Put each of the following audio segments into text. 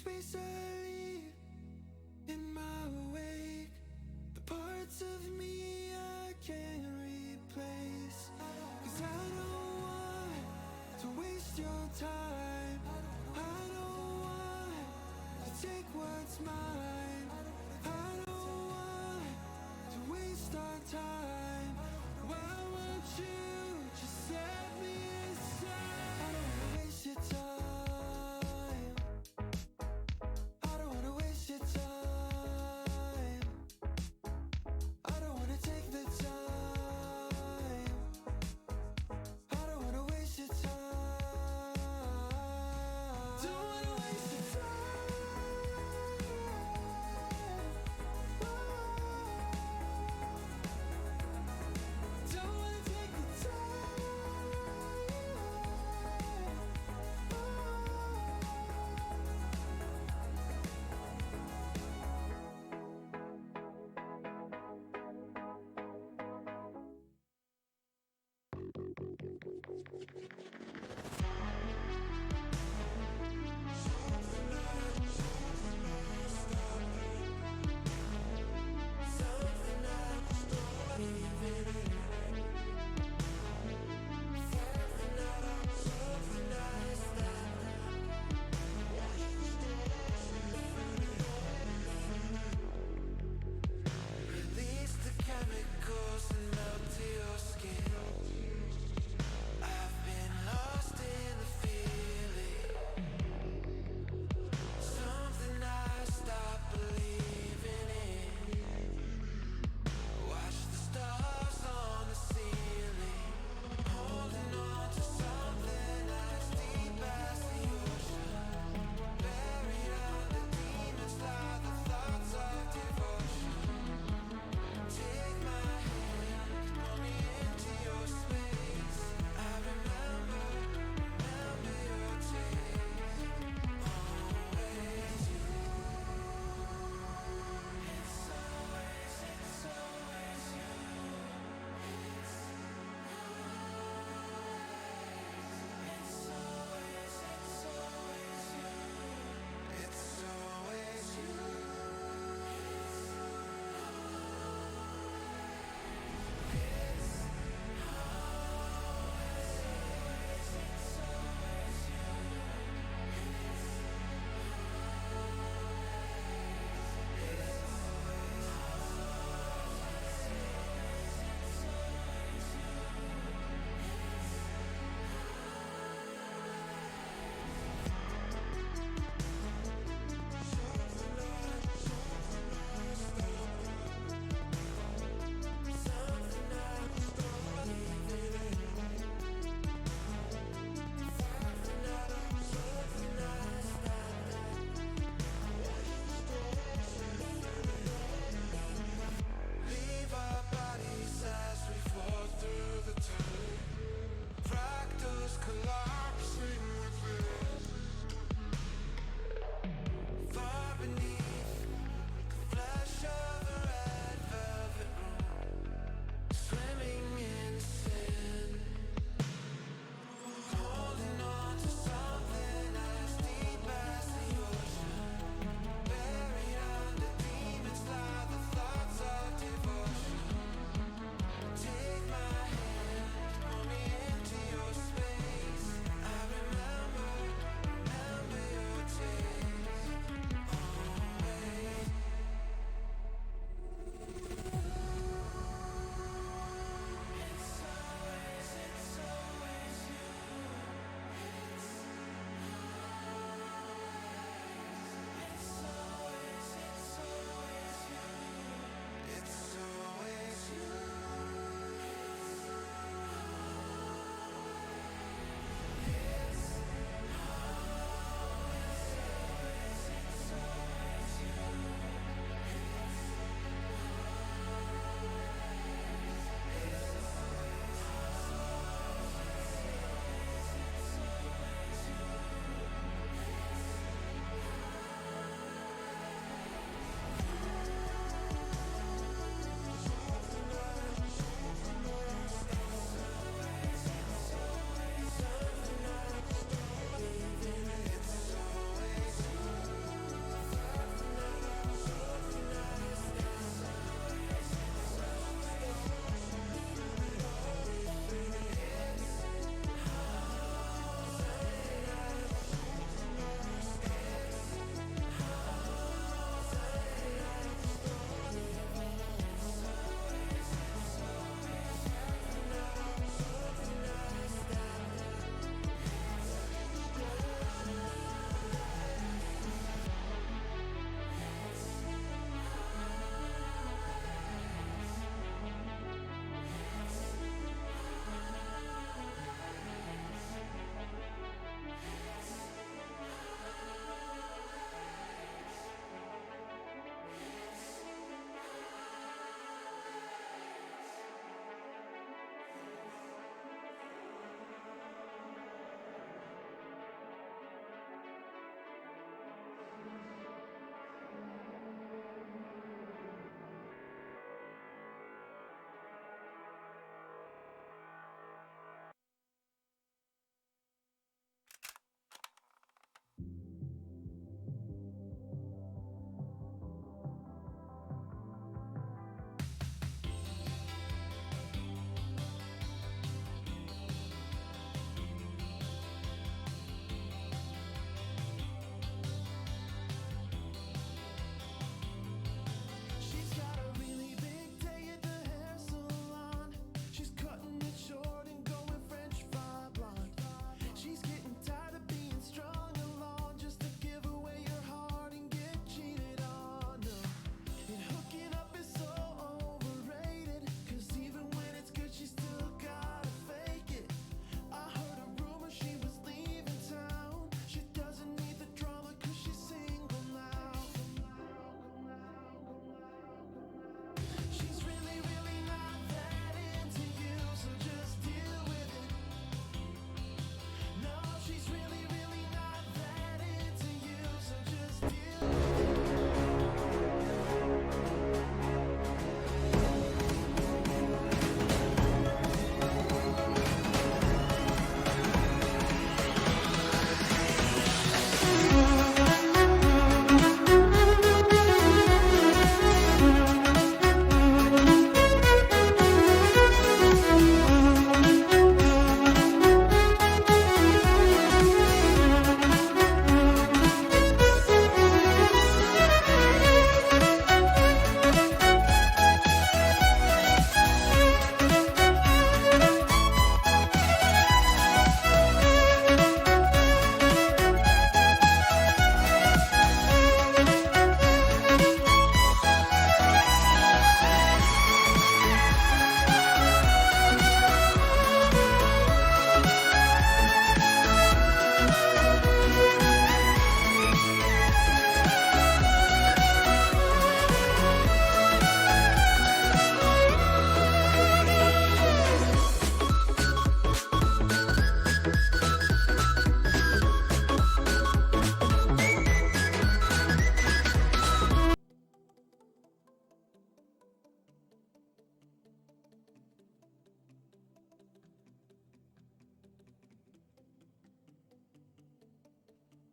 space I leave in my wake, the parts of me I can't replace. 'Cause I don't want to waste your time. I don't want to take what's mine. I don't want to waste our time. Why won't you just set me aside? I don't wanna waste your time. I don't wanna waste your time. I don't wanna take the time. I don't wanna waste your time. Don't wanna waste your time.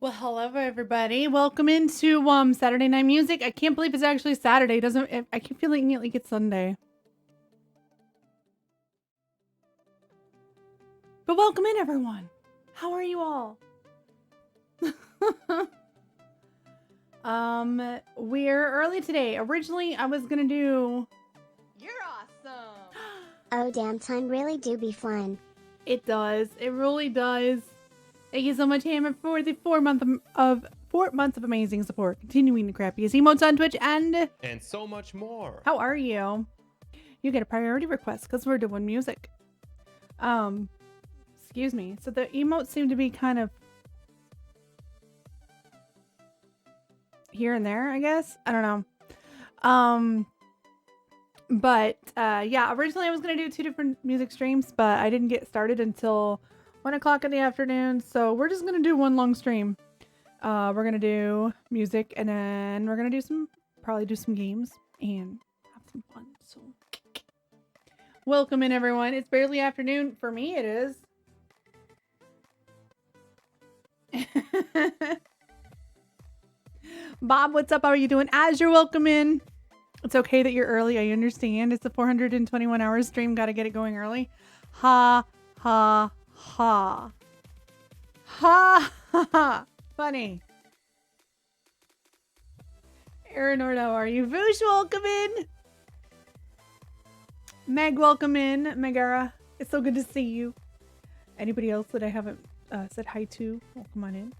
Well, hello everybody. Welcome into Saturday Night Music. I can't believe it's actually Saturday. I keep feeling it like it's Sunday. But welcome in everyone. How are you all? We're early today. Originally, I was going to do You're awesome. Oh, damn time really do be fun. It does. It really does. Thank you so much, Hammer, for the 4 months of amazing support. Continuing the crappiest emotes on Twitch and so much more. How are you? You get a priority request because we're doing music. Excuse me. So the emotes seem to be kind of here and there, I guess. I don't know. Yeah, originally I was going to do 2 different music streams, but I didn't get started until 1 o'clock in the afternoon. So we're just going to do one long stream. We're going to do music and then we're going to probably do some games and have some fun. So welcome in everyone. It's barely afternoon. For me, it is. Bob, what's up? How are you doing? As you're welcome in. It's okay that you're early. I understand. It's a 421 hour stream. Got to get it going early. Ha, ha, ha. Ha, ha, ha. Funny. Aaron Ord, how are you? Voosh, welcome in. Meg, welcome in. Megara, it's so good to see you. Anybody else that I haven't said hi to? Well, come on in.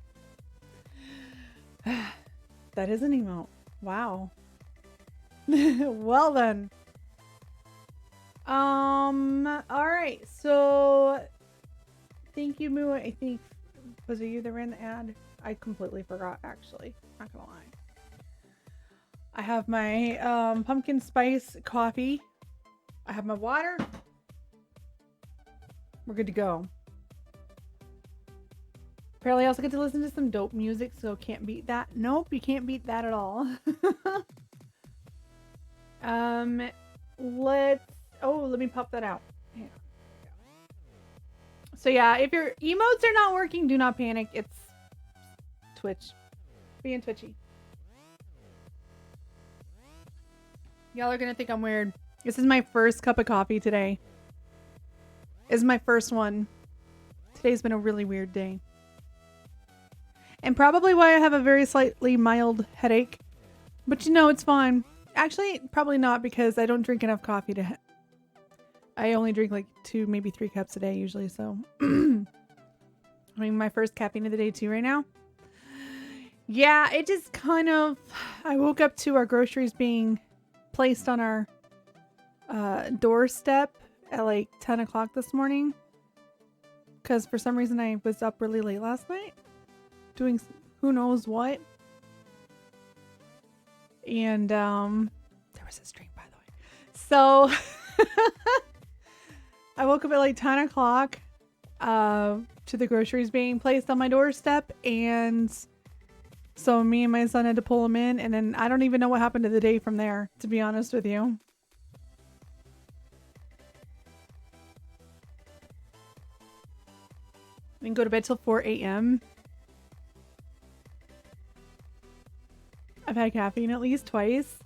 That is an emote. Wow. Well then. All right. So, thank you, Moo. I think was it you that ran the ad? I completely forgot. Actually, not gonna lie. I have my pumpkin spice coffee. I have my water. We're good to go. Apparently, I also get to listen to some dope music, so can't beat that. Nope, you can't beat that at all. Let me pop that out. Yeah. So yeah, if your emotes are not working, do not panic. It's Twitch. Being twitchy. Y'all are gonna think I'm weird. This is my first cup of coffee today. This is my first one. Today's been a really weird day. And probably why I have a very slightly mild headache. But you know, it's fine. Actually, probably not because I don't drink enough coffee to... I only drink like 2, maybe 3 cups a day usually, so... I mean, my first caffeine of the day too right now. Yeah, it just kind of... I woke up to our groceries being placed on our doorstep at like 10 o'clock this morning. Because for some reason I was up really late last night. Doing who knows what. And there was a stream, by the way. So I woke up at like 10 o'clock to the groceries being placed on my doorstep, and so me and my son had to pull them in, and then I don't even know what happened to the day from there, to be honest with you. I didn't go to bed till 4 a.m. I've had caffeine at least twice.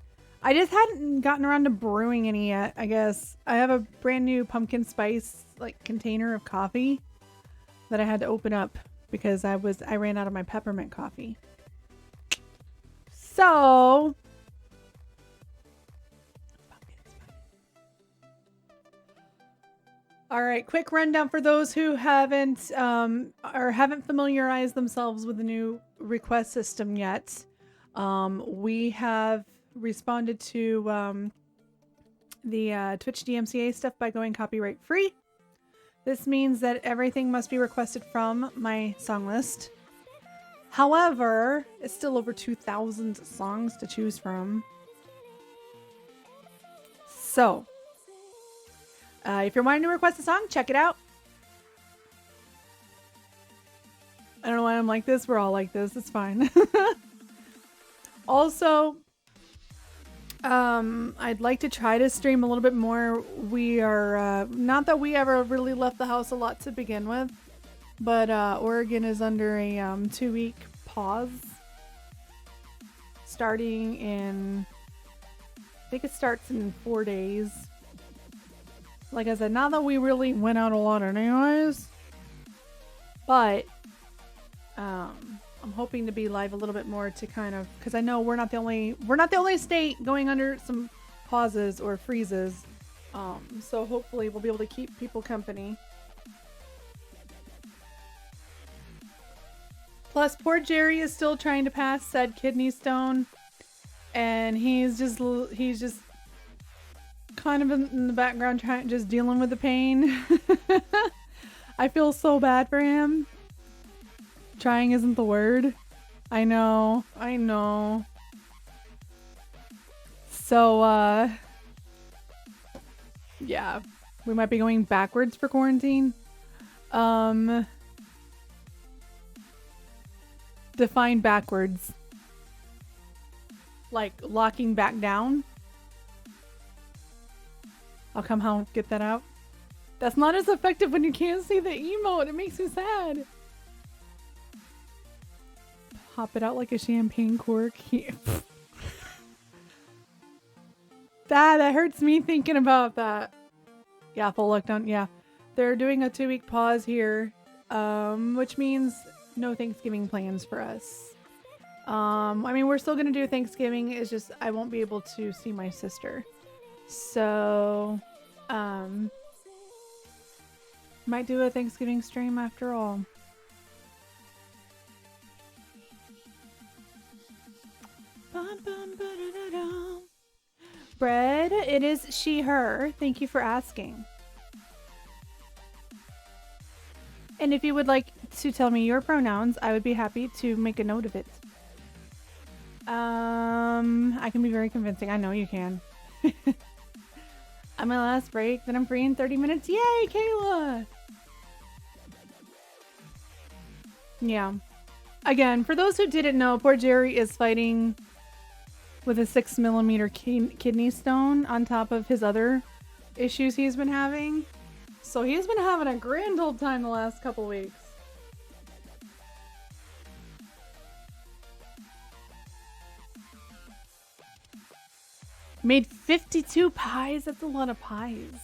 I just hadn't gotten around to brewing any yet, I guess. I have a brand new pumpkin spice like container of coffee that I had to open up because I ran out of my peppermint coffee. So all right, quick rundown for those who haven't familiarized themselves with the new request system yet. We have responded to the Twitch DMCA stuff by going copyright free. This means that everything must be requested from my song list. However, it's still over 2,000 songs to choose from. So, if you're wanting to request a song, check it out. I don't know why I'm like this. We're all like this. It's fine. Also, I'd like to try to stream a little bit more. We are, not that we ever really left the house a lot to begin with, but Oregon is under a 2-week pause starting in, I think it starts in 4 days. Like I said, not that we really went out a lot anyways, but I'm hoping to be live a little bit more to kind of, because I know we're not the only state going under some pauses or freezes. So hopefully we'll be able to keep people company. Plus, poor Jerry is still trying to pass said kidney stone, and he's just kind of in the background just dealing with the pain. I feel so bad for him. Trying isn't the word. I know. So, yeah, we might be going backwards for quarantine. Define backwards. Like locking back down. I'll somehow get that out. That's not as effective when you can't see the emote. It makes me sad. Pop it out like a champagne cork. That hurts me thinking about that. Yeah, full lockdown. Yeah. They're doing a 2-week pause here, which means no Thanksgiving plans for us. I mean, we're still going to do Thanksgiving. It's just I won't be able to see my sister. So, might do a Thanksgiving stream after all. Bread, it is she, her. Thank you for asking. And if you would like to tell me your pronouns, I would be happy to make a note of it. I can be very convincing. I know you can. On my last break, then I'm free in 30 minutes. Yay, Kayla! Yeah. Again, for those who didn't know, poor Jerry is fighting with a 6mm kidney stone on top of his other issues he's been having. So he's been having a grand old time the last couple weeks. Made 52 pies? That's a lot of pies.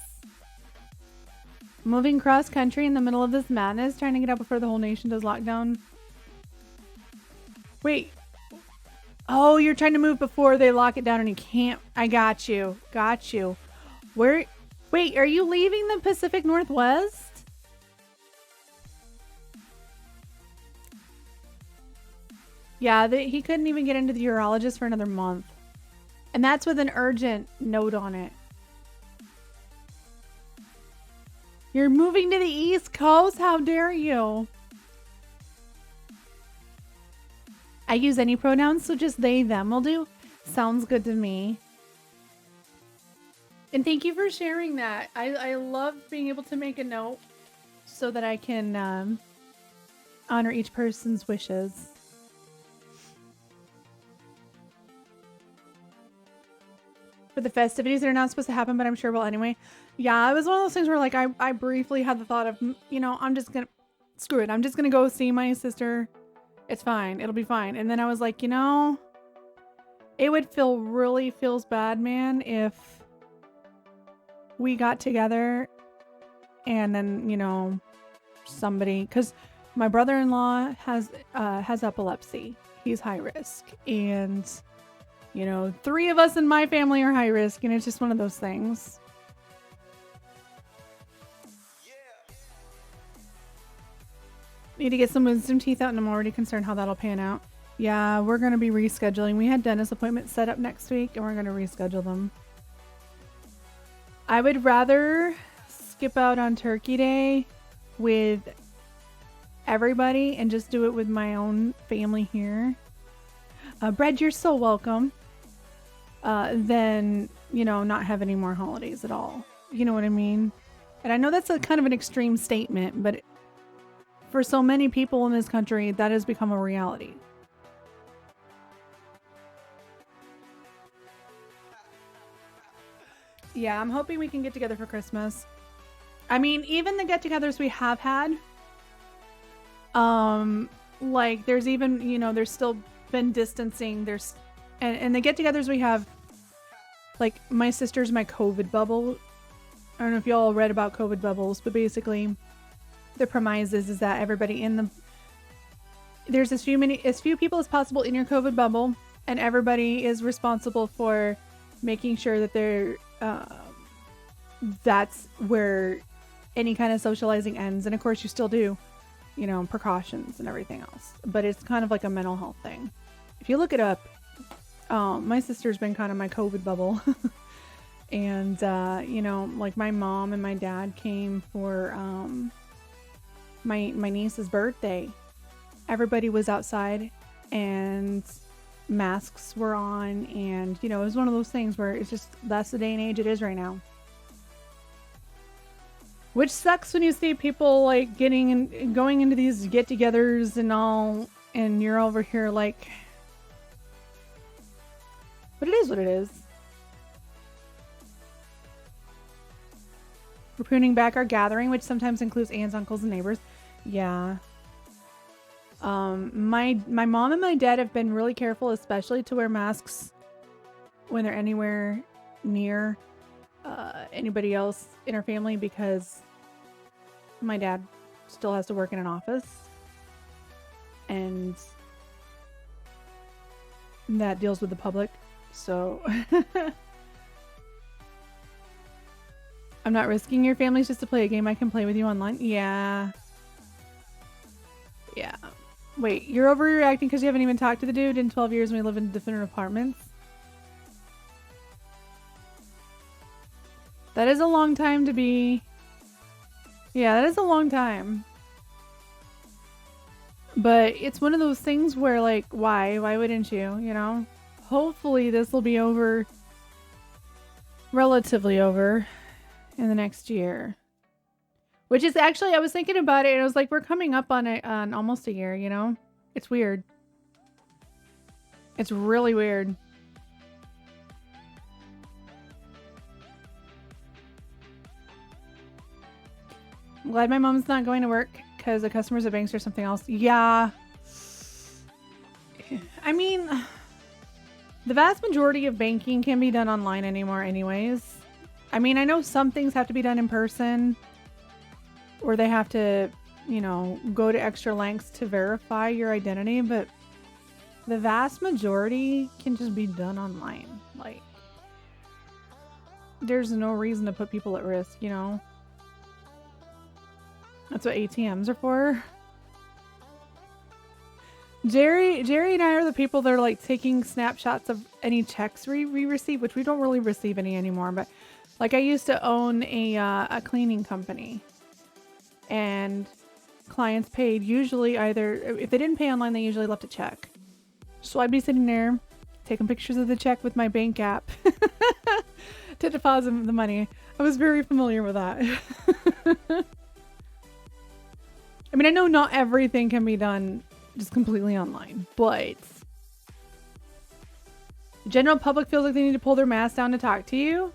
Moving cross country in the middle of this madness, trying to get out before the whole nation does lockdown. Wait. Oh, you're trying to move before they lock it down and you can't. I got you. Got you. Where? Wait, are you leaving the Pacific Northwest? Yeah, he couldn't even get into the urologist for another month. And that's with an urgent note on it. You're moving to the East Coast? How dare you? I use any pronouns, so just they, them will do. Sounds good to me. And thank you for sharing that. I love being able to make a note so that I can honor each person's wishes. For the festivities that are not supposed to happen, but I'm sure will anyway. Yeah, it was one of those things where like I briefly had the thought of, you know, I'm just gonna, screw it. I'm just gonna go see my sister. It's fine. It'll be fine. And then I was like, you know, it would feels bad, man, if we got together and then, you know, somebody, because my brother-in-law has epilepsy. He's high risk. And, you know, 3 of us in my family are high risk, and it's just one of those things. Need to get some wisdom teeth out, and I'm already concerned how that'll pan out. Yeah, we're going to be rescheduling. We had dentist appointments set up next week, and we're going to reschedule them. I would rather skip out on Turkey Day with everybody and just do it with my own family here. Bread, you're so welcome. Than, you know, not have any more holidays at all. You know what I mean? And I know that's a kind of an extreme statement, but for so many people in this country, that has become a reality. Yeah, I'm hoping we can get together for Christmas. I mean, even the get-togethers we have had, Like there's even, you know, there's still been distancing. There's, and the get-togethers we have, like my sister's my COVID bubble. I don't know if y'all read about COVID bubbles, but basically the premise is that everybody in the, there's as few people as possible in your COVID bubble, and everybody is responsible for making sure that they're, that's where any kind of socializing ends. And of course you still do, you know, precautions and everything else, but it's kind of like a mental health thing. If you look it up, my sister's been kind of my COVID bubble. And, you know, like my mom and my dad came for, my niece's birthday. Everybody was outside and masks were on, and, you know, it was one of those things where it's just, that's the day and age it is right now. Which sucks when you see people like getting and going into these get-togethers and all, and you're over here like, but it is what it is. We're pruning back our gathering, which sometimes includes aunts, uncles, and neighbors. Yeah. My mom and my dad have been really careful, especially to wear masks when they're anywhere near anybody else in our family, because my dad still has to work in an office, and that deals with the public. So I'm not risking your families just to play a game I can play with you online. Yeah. Yeah. Wait, you're overreacting because you haven't even talked to the dude in 12 years when we live in different apartments? That is a long time to be... Yeah, that is a long time. But it's one of those things where, like, why? Why wouldn't you, you know? Hopefully this will be over... relatively over in the next year. Which is actually, I was thinking about it, and I was like, we're coming up on it on almost a year, you know? It's weird. It's really weird. I'm glad my mom's not going to work because the customers at banks or something else. Yeah. I mean, the vast majority of banking can be done online anymore anyways. I mean, I know some things have to be done in person, or they have to, you know, go to extra lengths to verify your identity, but the vast majority can just be done online. Like, there's no reason to put people at risk, you know? That's what ATMs are for. Jerry and I are the people that are like taking snapshots of any checks we receive, which we don't really receive any anymore, but like I used to own a cleaning company, and clients paid usually either, if they didn't pay online, they usually left a check. So I'd be sitting there taking pictures of the check with my bank app to deposit the money. I was very familiar with that. I mean, I know not everything can be done just completely online, but the general public feels like they need to pull their mask down to talk to you.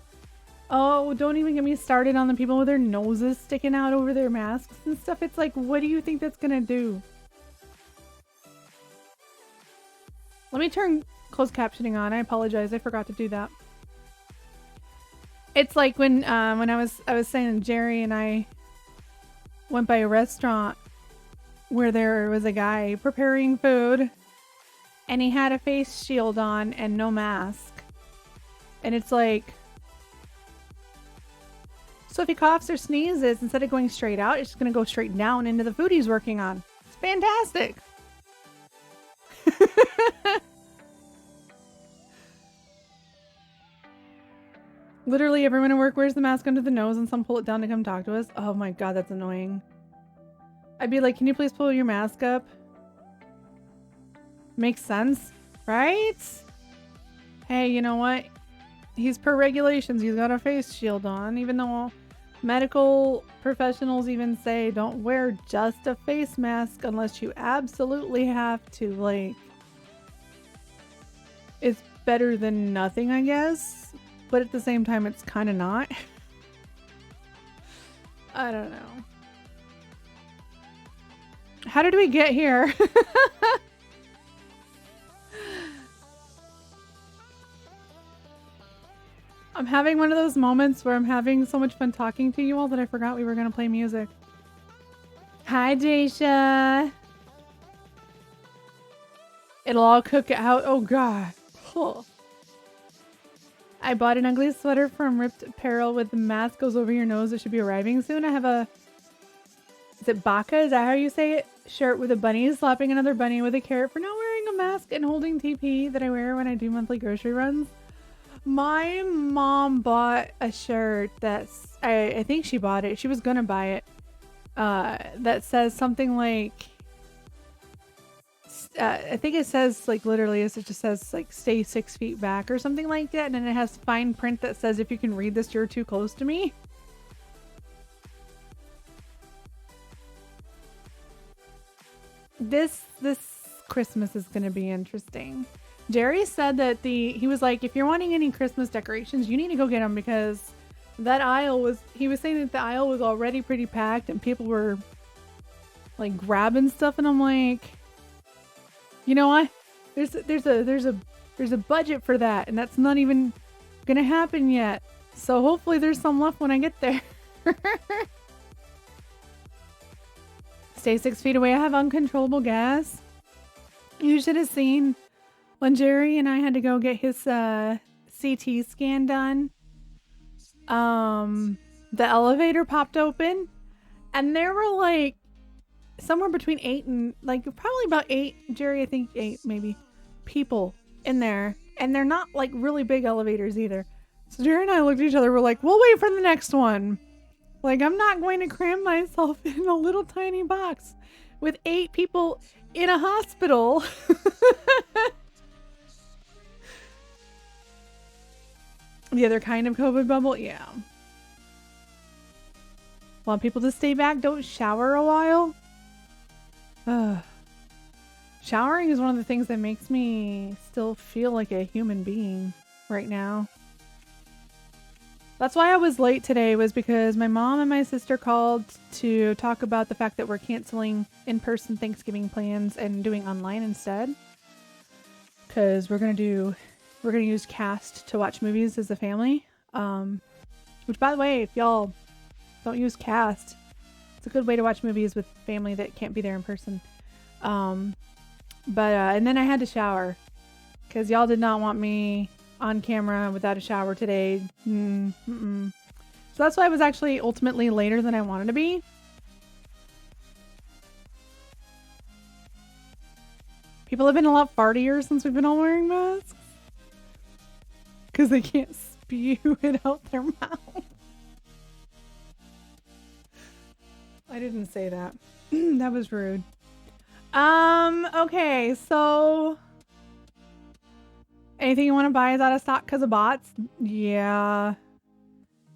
Oh, don't even get me started on the people with their noses sticking out over their masks and stuff. It's like, what do you think that's gonna do? Let me turn closed captioning on. I apologize. I forgot to do that. It's like when I was saying Jerry and I went by a restaurant where there was a guy preparing food and he had a face shield on and no mask. And it's like, so if he coughs or sneezes, instead of going straight out, it's just going to go straight down into the food he's working on. It's fantastic. Literally everyone at work wears the mask under the nose and some pull it down to come talk to us. Oh my god, that's annoying. I'd be like, can you please pull your mask up? Makes sense, right? Hey, you know what? He's per regulations. He's got a face shield on, even though medical professionals even say don't wear just a face mask unless you absolutely have to. Like, it's better than nothing, I guess. But at the same time, it's kind of not. I don't know. How did we get here? I'm having one of those moments where I'm having so much fun talking to you all that I forgot we were going to play music. Hi, Daisha. It'll all cook out. Oh, God. Oh. I bought an ugly sweater from Ripped Apparel with the mask goes over your nose. It should be arriving soon. I have a... Is it baka? Is that how you say it? Shirt with a bunny slapping another bunny with a carrot for not wearing a mask and holding TP that I wear when I do monthly grocery runs. My mom bought a shirt that's... I think she bought it. She was gonna buy it. That says something like... I think it says, like, literally, it just says, like, stay 6 feet back or something like that. And then it has fine print that says, if you can read this, you're too close to me. This Christmas is going to be interesting. Jerry said that he was like, if you're wanting any Christmas decorations, you need to go get them because that aisle was, he was saying that the aisle was already pretty packed and people were, like, grabbing stuff. And I'm like... You know what? There's a budget for that, and that's not even gonna happen yet. So hopefully there's some left when I get there. Stay 6 feet away. I have uncontrollable gas. You should have seen when Jerry and I had to go get his CT scan done. The elevator popped open, and there were like somewhere between 8 and like probably about 8, Jerry, I think 8 maybe, people in there. And they're not like really big elevators either. So Jerry and I looked at each other. We're like, we'll wait for the next one. Like, I'm not going to cram myself in a little tiny box with 8 people in a hospital. The other kind of COVID bubble? Yeah. Want people to stay back? Don't shower a while? Showering is one of the things that makes me still feel like a human being right now. That's why I was late today, was because my mom and my sister called to talk about the fact that we're canceling in-person Thanksgiving plans and doing online instead. Because we're gonna use Cast to watch movies as a family. Which, by the way, if y'all don't use Cast, it's a good way to watch movies with family that can't be there in person. And then I had to shower because y'all did not want me on camera without a shower today. So that's why I was actually ultimately later than I wanted to be. People have been a lot fartier since we've been all wearing masks because they can't spew it out their mouth. I didn't say that. That was rude. Okay, so anything you want to buy is out of stock because of bots? Yeah.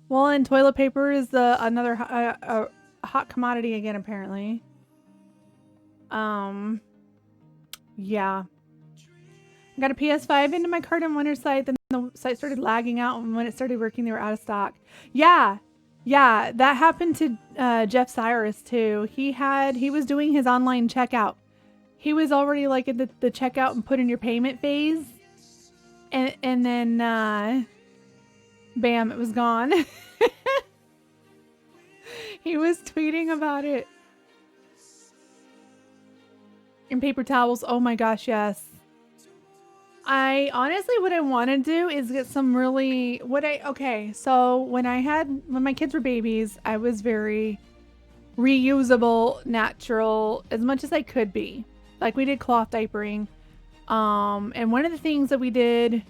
Well, and toilet paper is another hot commodity again, apparently. Yeah. I got a PS5 into my cart on Winter's site, then the site started lagging out, and when it started working, they were out of stock. Yeah, that happened to Jeff Cyrus too. He was doing his online checkout. He was already like in the checkout and put in your payment phase. And then, bam, it was gone. He was tweeting about it. And paper towels, oh my gosh, yes. I honestly, what I want to do is get some really, so when my kids were babies, I was very reusable, natural, as much as I could be. Like, we did cloth diapering. And one of the things that we did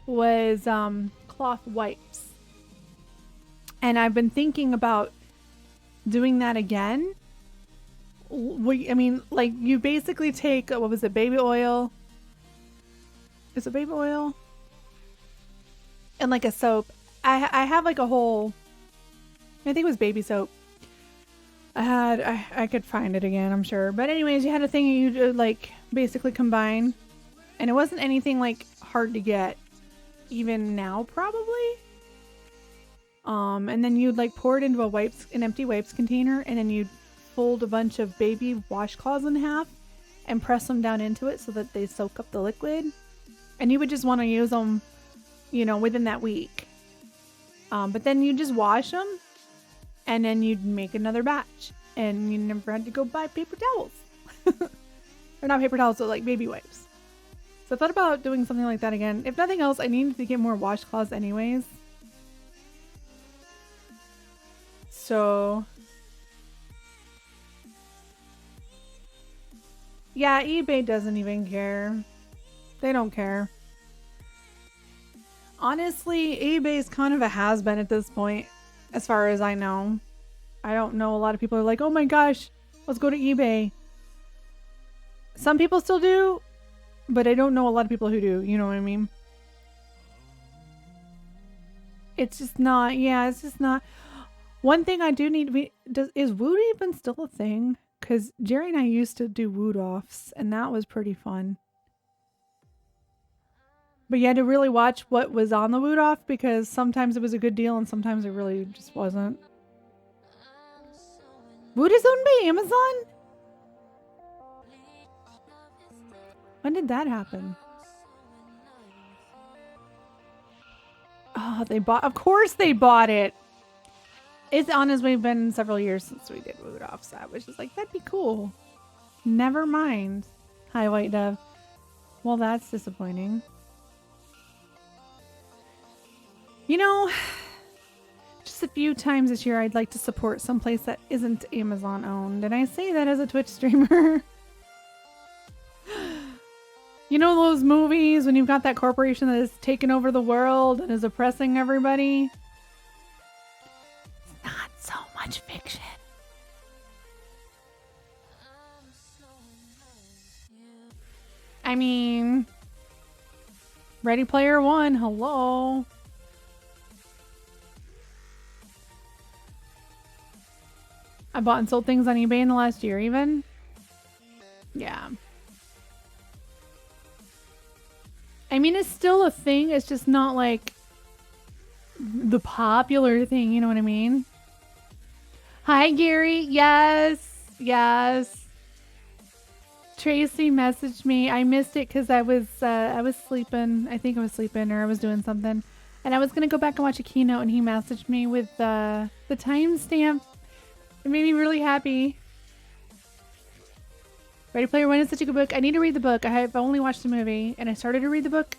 was cloth wipes. And I've been thinking about doing that again. You basically take, what was it, baby oil? Is it baby oil? And like a soap. I have like a whole, I think it was baby soap. I could find it again, I'm sure. But anyways, you had a thing you like basically combine. And it wasn't anything like hard to get. Even now, probably. And then you'd like pour it into an empty wipes container, and then you'd fold a bunch of baby washcloths in half and press them down into it so that they soak up the liquid. And you would just want to use them, you know, within that week. But then you just wash them and then you'd make another batch. And you never had to go buy paper towels. Or not paper towels, but like baby wipes. So I thought about doing something like that again. If nothing else, I need to get more washcloths anyways. So yeah, eBay doesn't even care. They don't care. Honestly, eBay is kind of a has-been at this point, as far as I know. I don't know. A lot of people are like, oh my gosh, let's go to eBay. Some people still do, but I don't know a lot of people who do. You know what I mean? It's just not, yeah, it's just not. One thing I do need to be, is Woot even still a thing? Because Jerry and I used to do Woot offs, and that was pretty fun. But you had to really watch what was on the Woot off, because sometimes it was a good deal and sometimes it really just wasn't. Woot is owned by Amazon? When did that happen? Oh, they bought, of course they bought it. It's honestly been several years since we did Woot off, so I was just like, that'd be cool. Never mind. Hi, White Dove. Well, that's disappointing. You know, just a few times this year I'd like to support someplace that isn't Amazon owned. And I say that as a Twitch streamer. You know those movies when you've got that corporation that has taken over the world and is oppressing everybody? It's not so much fiction. I mean, Ready Player One, hello. I bought and sold things on eBay in the last year even. Yeah. I mean, it's still a thing. It's just not like the popular thing. You know what I mean? Hi, Gary. Yes. Yes. Tracy messaged me. I missed it because I was sleeping. I think I was sleeping or I was doing something. And I was going to go back and watch a keynote and he messaged me with the timestamp. It made me really happy. Ready Player One is such a good book. I need to read the book. I have only watched the movie and I started to read the book.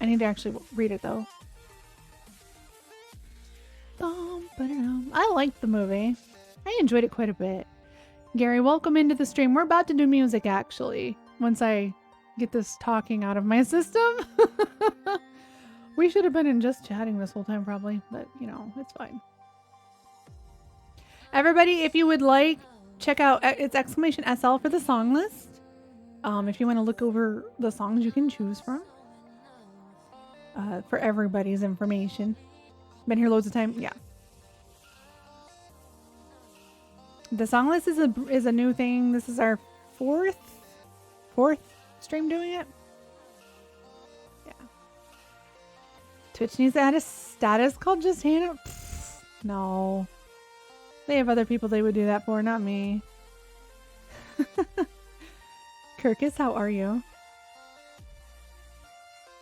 I need to actually read it though. I liked the movie. I enjoyed it quite a bit. Gary, welcome into the stream. We're about to do music actually. Once I get this talking out of my system. We should have been in just chatting this whole time probably, but you know, it's fine. Everybody, if you would like, check out it's !SL for the song list. If you want to look over the songs you can choose from. For everybody's information. Been here loads of time. Yeah. The song list is a new thing. This is our fourth stream doing it. Yeah. Twitch needs to add a status called Just Hannah. Pfft, no. They have other people they would do that for, not me. Kirkus, how are you?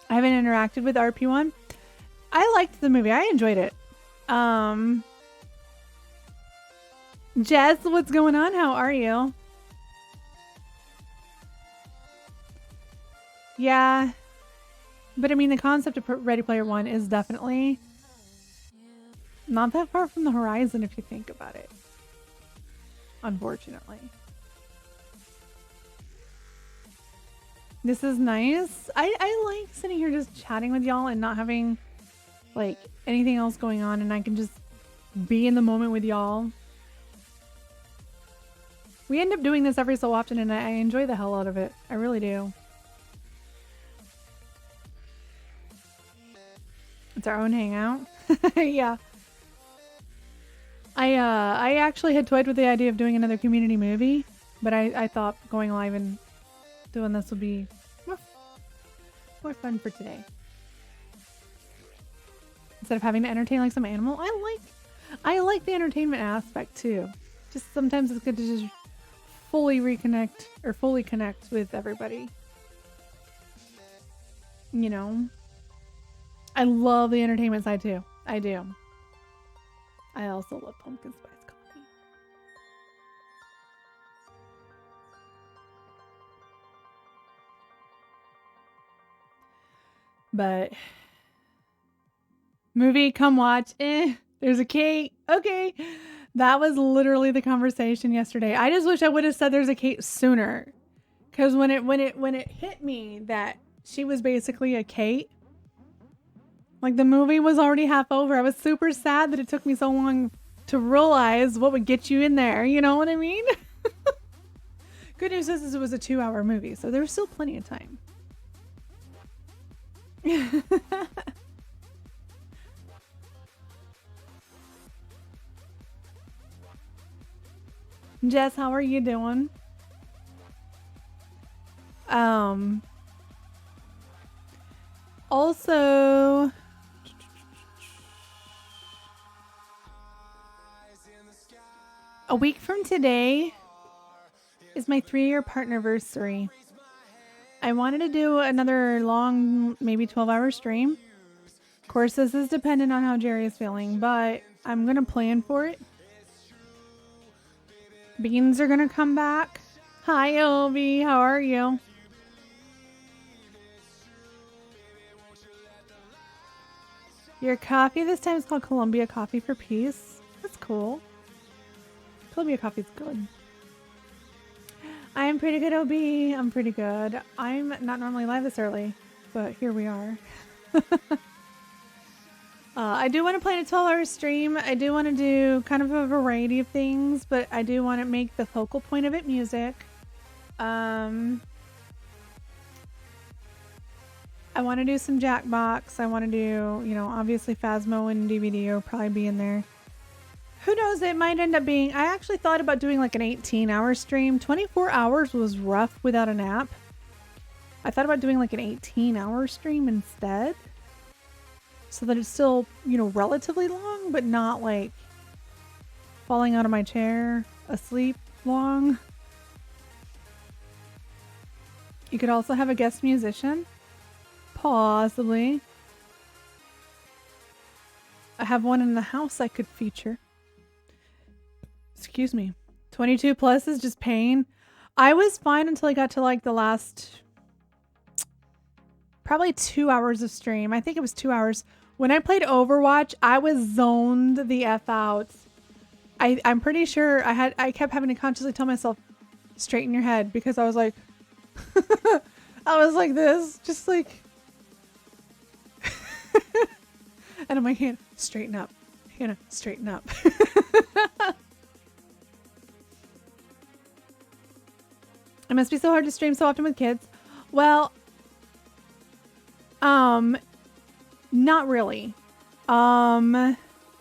I haven't interacted with RP1. I liked the movie. I enjoyed it. Jess, what's going on? How are you? Yeah. But I mean, the concept of Ready Player One is definitely not that far from the horizon if you think about it. Unfortunately. This is nice. I like sitting here just chatting with y'all and not having like anything else going on, and I can just be in the moment with y'all. We end up doing this every so often and I enjoy the hell out of it. I really do. It's our own hangout. Yeah. I actually had toyed with the idea of doing another community movie, but I thought going live and doing this would be more fun for today. Instead of having to entertain like some animal, I like the entertainment aspect too. Just sometimes it's good to just fully reconnect or fully connect with everybody. You know? I love the entertainment side too. I do. I also love pumpkin spice coffee. But movie, come watch. There's a Kate. Okay. That was literally the conversation yesterday. I just wish I would have said there's a Kate sooner. Cause when it hit me that she was basically a Kate, like the movie was already half over. I was super sad that it took me so long to realize what would get you in there. You know what I mean? Good news is it was a 2-hour movie, so there was still plenty of time. Jess, how are you doing? Also, a week from today is my 3-year partnerversary. I wanted to do another long, maybe 12-hour stream. Of course, this is dependent on how Jerry is feeling, but I'm going to plan for it. Beans are going to come back. Hi, Obi. How are you? Your coffee this time is called Columbia Coffee for Peace. That's cool. Columbia Coffee's good. I'm pretty good, OB. I'm pretty good. I'm not normally live this early, but here we are. I do want to plan a 12-hour stream. I do want to do kind of a variety of things, but I do want to make the focal point of it music. I want to do some Jackbox. I want to do, you know, obviously Phasmo and DVD will probably be in there. Who knows? It might end up being... I actually thought about doing like an 18-hour stream. 24 hours was rough without a nap. I thought about doing like an 18-hour stream instead. So that it's still, you know, relatively long, but not like falling out of my chair, asleep long. You could also have a guest musician. Possibly. I have one in the house I could feature. Excuse me. 22 plus is just pain. I was fine until I got to like the last probably 2 hours of stream. I think it was 2 hours. When I played Overwatch, I was zoned the F out. I'm pretty sure I kept having to consciously tell myself, straighten your head, because I was like, I was like this, just like, and I'm like, Hannah, straighten up. Hannah, straighten up. It must be so hard to stream so often with kids. Well, not really. I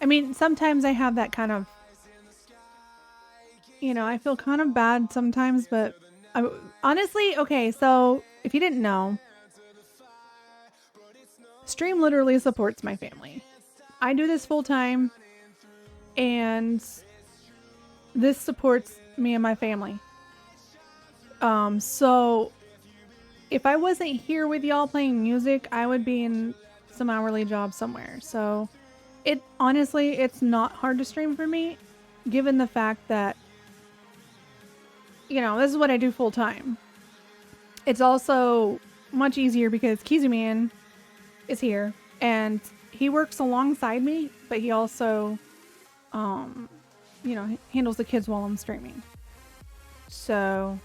mean, sometimes I have that kind of, you know, I feel kind of bad sometimes, but honestly, okay, so if you didn't know, stream literally supports my family. I do this full time, and this supports me and my family. So if I wasn't here with y'all playing music, I would be in some hourly job somewhere. So it honestly, it's not hard to stream for me, given the fact that, you know, this is what I do full time. It's also much easier because Kizuman is here and he works alongside me, but he also, you know, handles the kids while I'm streaming. So,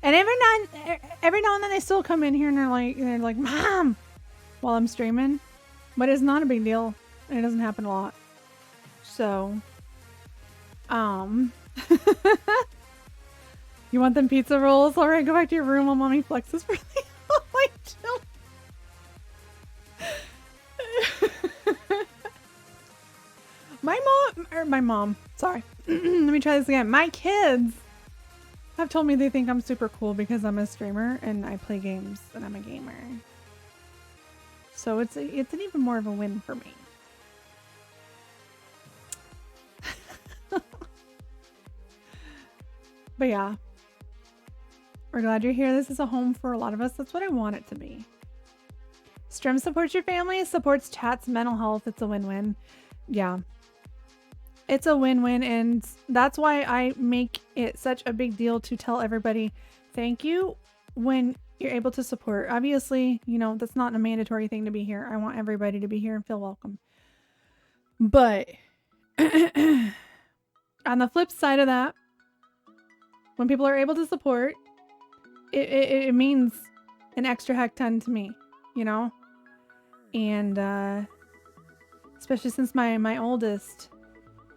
and every now and then they still come in here and they're like, Mom, while I'm streaming, but it's not a big deal. And it doesn't happen a lot. So, you want them pizza rolls? All right, go back to your room while Mommy flexes for the my children. My mom, sorry. Let me try this again. My kids have told me they think I'm super cool because I'm a streamer and I play games and I'm a gamer. So it's an even more of a win for me. But yeah, we're glad you're here. This is a home for a lot of us. That's what I want it to be. Strim supports your family, supports chat's mental health. It's a win-win. Yeah. It's a win-win, and that's why I make it such a big deal to tell everybody thank you when you're able to support. Obviously, you know, that's not a mandatory thing to be here. I want everybody to be here and feel welcome. But on the flip side of that, when people are able to support, it means an extra heck ton to me, you know? And especially since my oldest,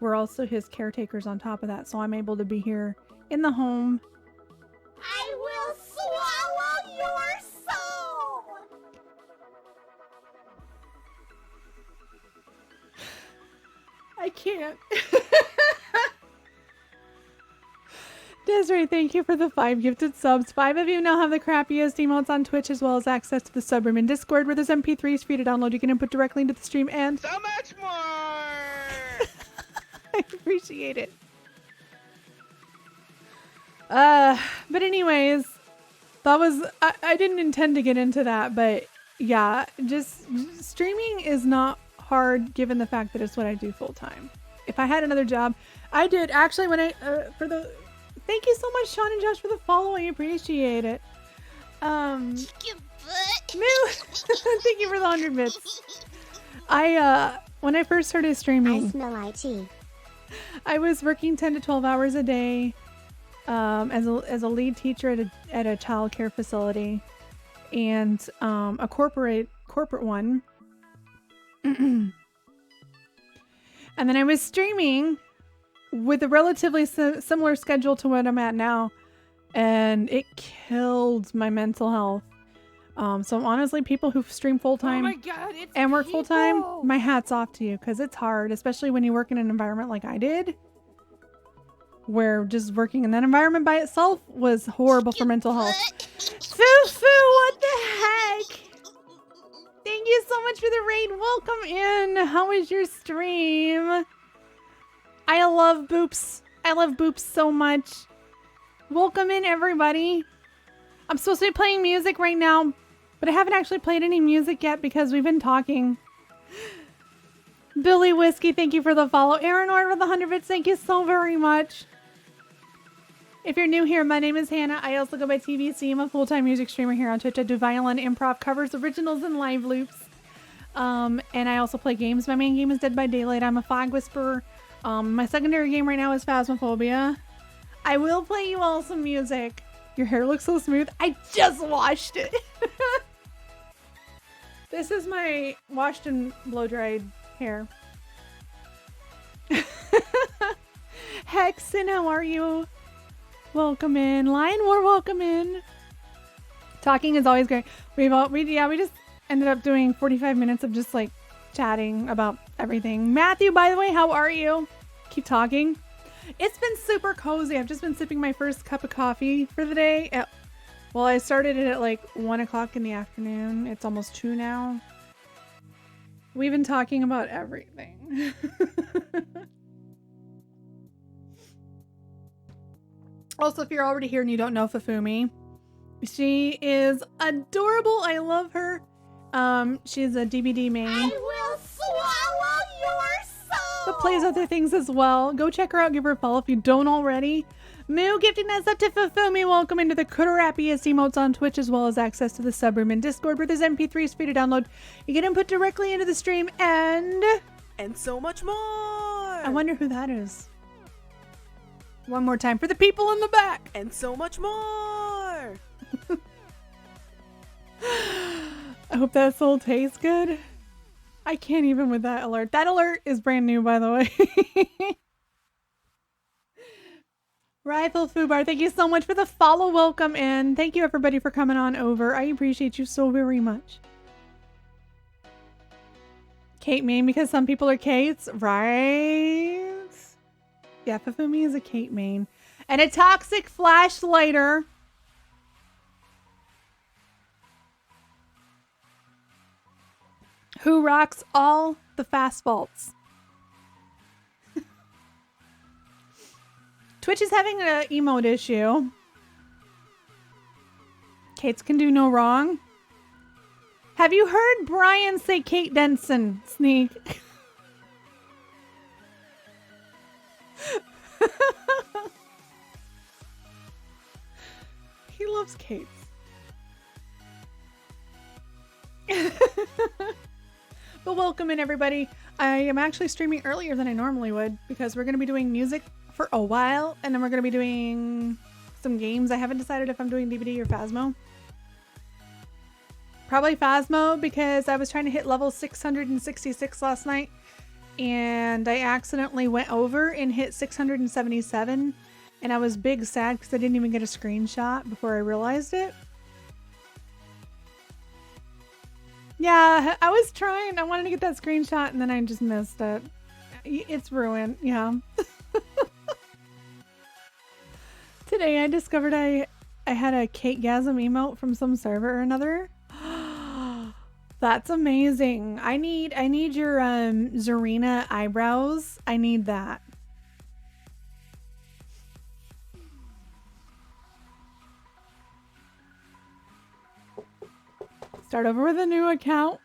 we're also his caretakers on top of that. So I'm able to be here in the home. I will swallow your soul! I can't. Desiree, thank you for the 5 gifted subs. 5 of you now have the crappiest emotes on Twitch, as well as access to the subroom and Discord, where there's MP3s for you to download. You can input directly into the stream, and So much more! I appreciate it. But anyways, that was, I didn't intend to get into that, but yeah, just streaming is not hard given the fact that it's what I do full time. If I had another job, I did actually when thank you so much, Sean and Josh, for the follow. I appreciate it. Moo, thank you for the 100 bits. When I first started I streaming, smell IT. I was working 10 to 12 hours a day as a lead teacher at a child care facility, and a corporate one. And then I was streaming with a relatively similar schedule to what I'm at now, and it killed my mental health. So honestly, people who stream full time and work full time, my hat's off to you, because it's hard, especially when you work in an environment like I did, where just working in that environment by itself was horrible for mental health. Foo-foo, what the heck? Thank you so much for the raid. Welcome in. How was your stream? I love Boops. I love Boops so much. Welcome in, everybody. I'm supposed to be playing music right now, but I haven't actually played any music yet because we've been talking. Billy Whiskey, thank you for the follow. Aaron Ord with the 100 bits, thank you so very much. If you're new here, my name is Hannah. I also go by TVC. I'm a full-time music streamer here on Twitch. I do violin, improv, covers, originals, and live loops. And I also play games. My main game is Dead by Daylight. I'm a fog whisperer. My secondary game right now is Phasmophobia. I will play you all some music. Your hair looks so smooth. I just washed it. This is my washed and blow-dried hair. Hexen, how are you? Welcome in. Lion War, welcome in. Talking is always great. We just ended up doing 45 minutes of just like chatting about everything. Matthew, by the way, how are you? Keep talking. It's been super cozy. I've just been sipping my first cup of coffee for the day. Well, I started it at like 1 o'clock in the afternoon. It's almost 2 now. We've been talking about everything. Also, if you're already here and you don't know Fufumi, she is adorable. I love her. She's a DBD main. I will swallow your soul! But plays other things as well. Go check her out. Give her a follow if you don't already. Moo gifting us up to Fufumi. Welcome into the crappiest emotes on Twitch, as well as access to the subroom and Discord, where there's MP3s for you to download. You get input directly into the stream, and so much more. I wonder who that is. One more time for the people in the back. And so much more. I hope that soul tastes good. I can't even with that alert. That alert is brand new, by the way. Rifle Fubar, thank you so much for the follow. Welcome in. Thank you, everybody, for coming on over. I appreciate you so very much. Kate main, because some people are Kates, right? Yeah, Fufumi is a Kate main. And a toxic flashlighter. Who rocks all the fast faults. Twitch is having an emote issue. Kate's can do no wrong. Have you heard Brian say Kate Denson, Sneak? He loves Kate's. But welcome in, everybody. I am actually streaming earlier than I normally would because we're going to be doing music for a while, and then we're going to be doing some games. I haven't decided if I'm doing DBD or Phasmo. Probably Phasmo because I was trying to hit level 666 last night, and I accidentally went over and hit 677, and I was big sad because I didn't even get a screenshot before I realized it. Yeah, I was trying. I wanted to get that screenshot and then I just missed it. It's ruined. Yeah. Today I discovered I had a Kate-gasm emote from some server or another. That's amazing. I need your Zarina eyebrows. I need that. Start over with a new account.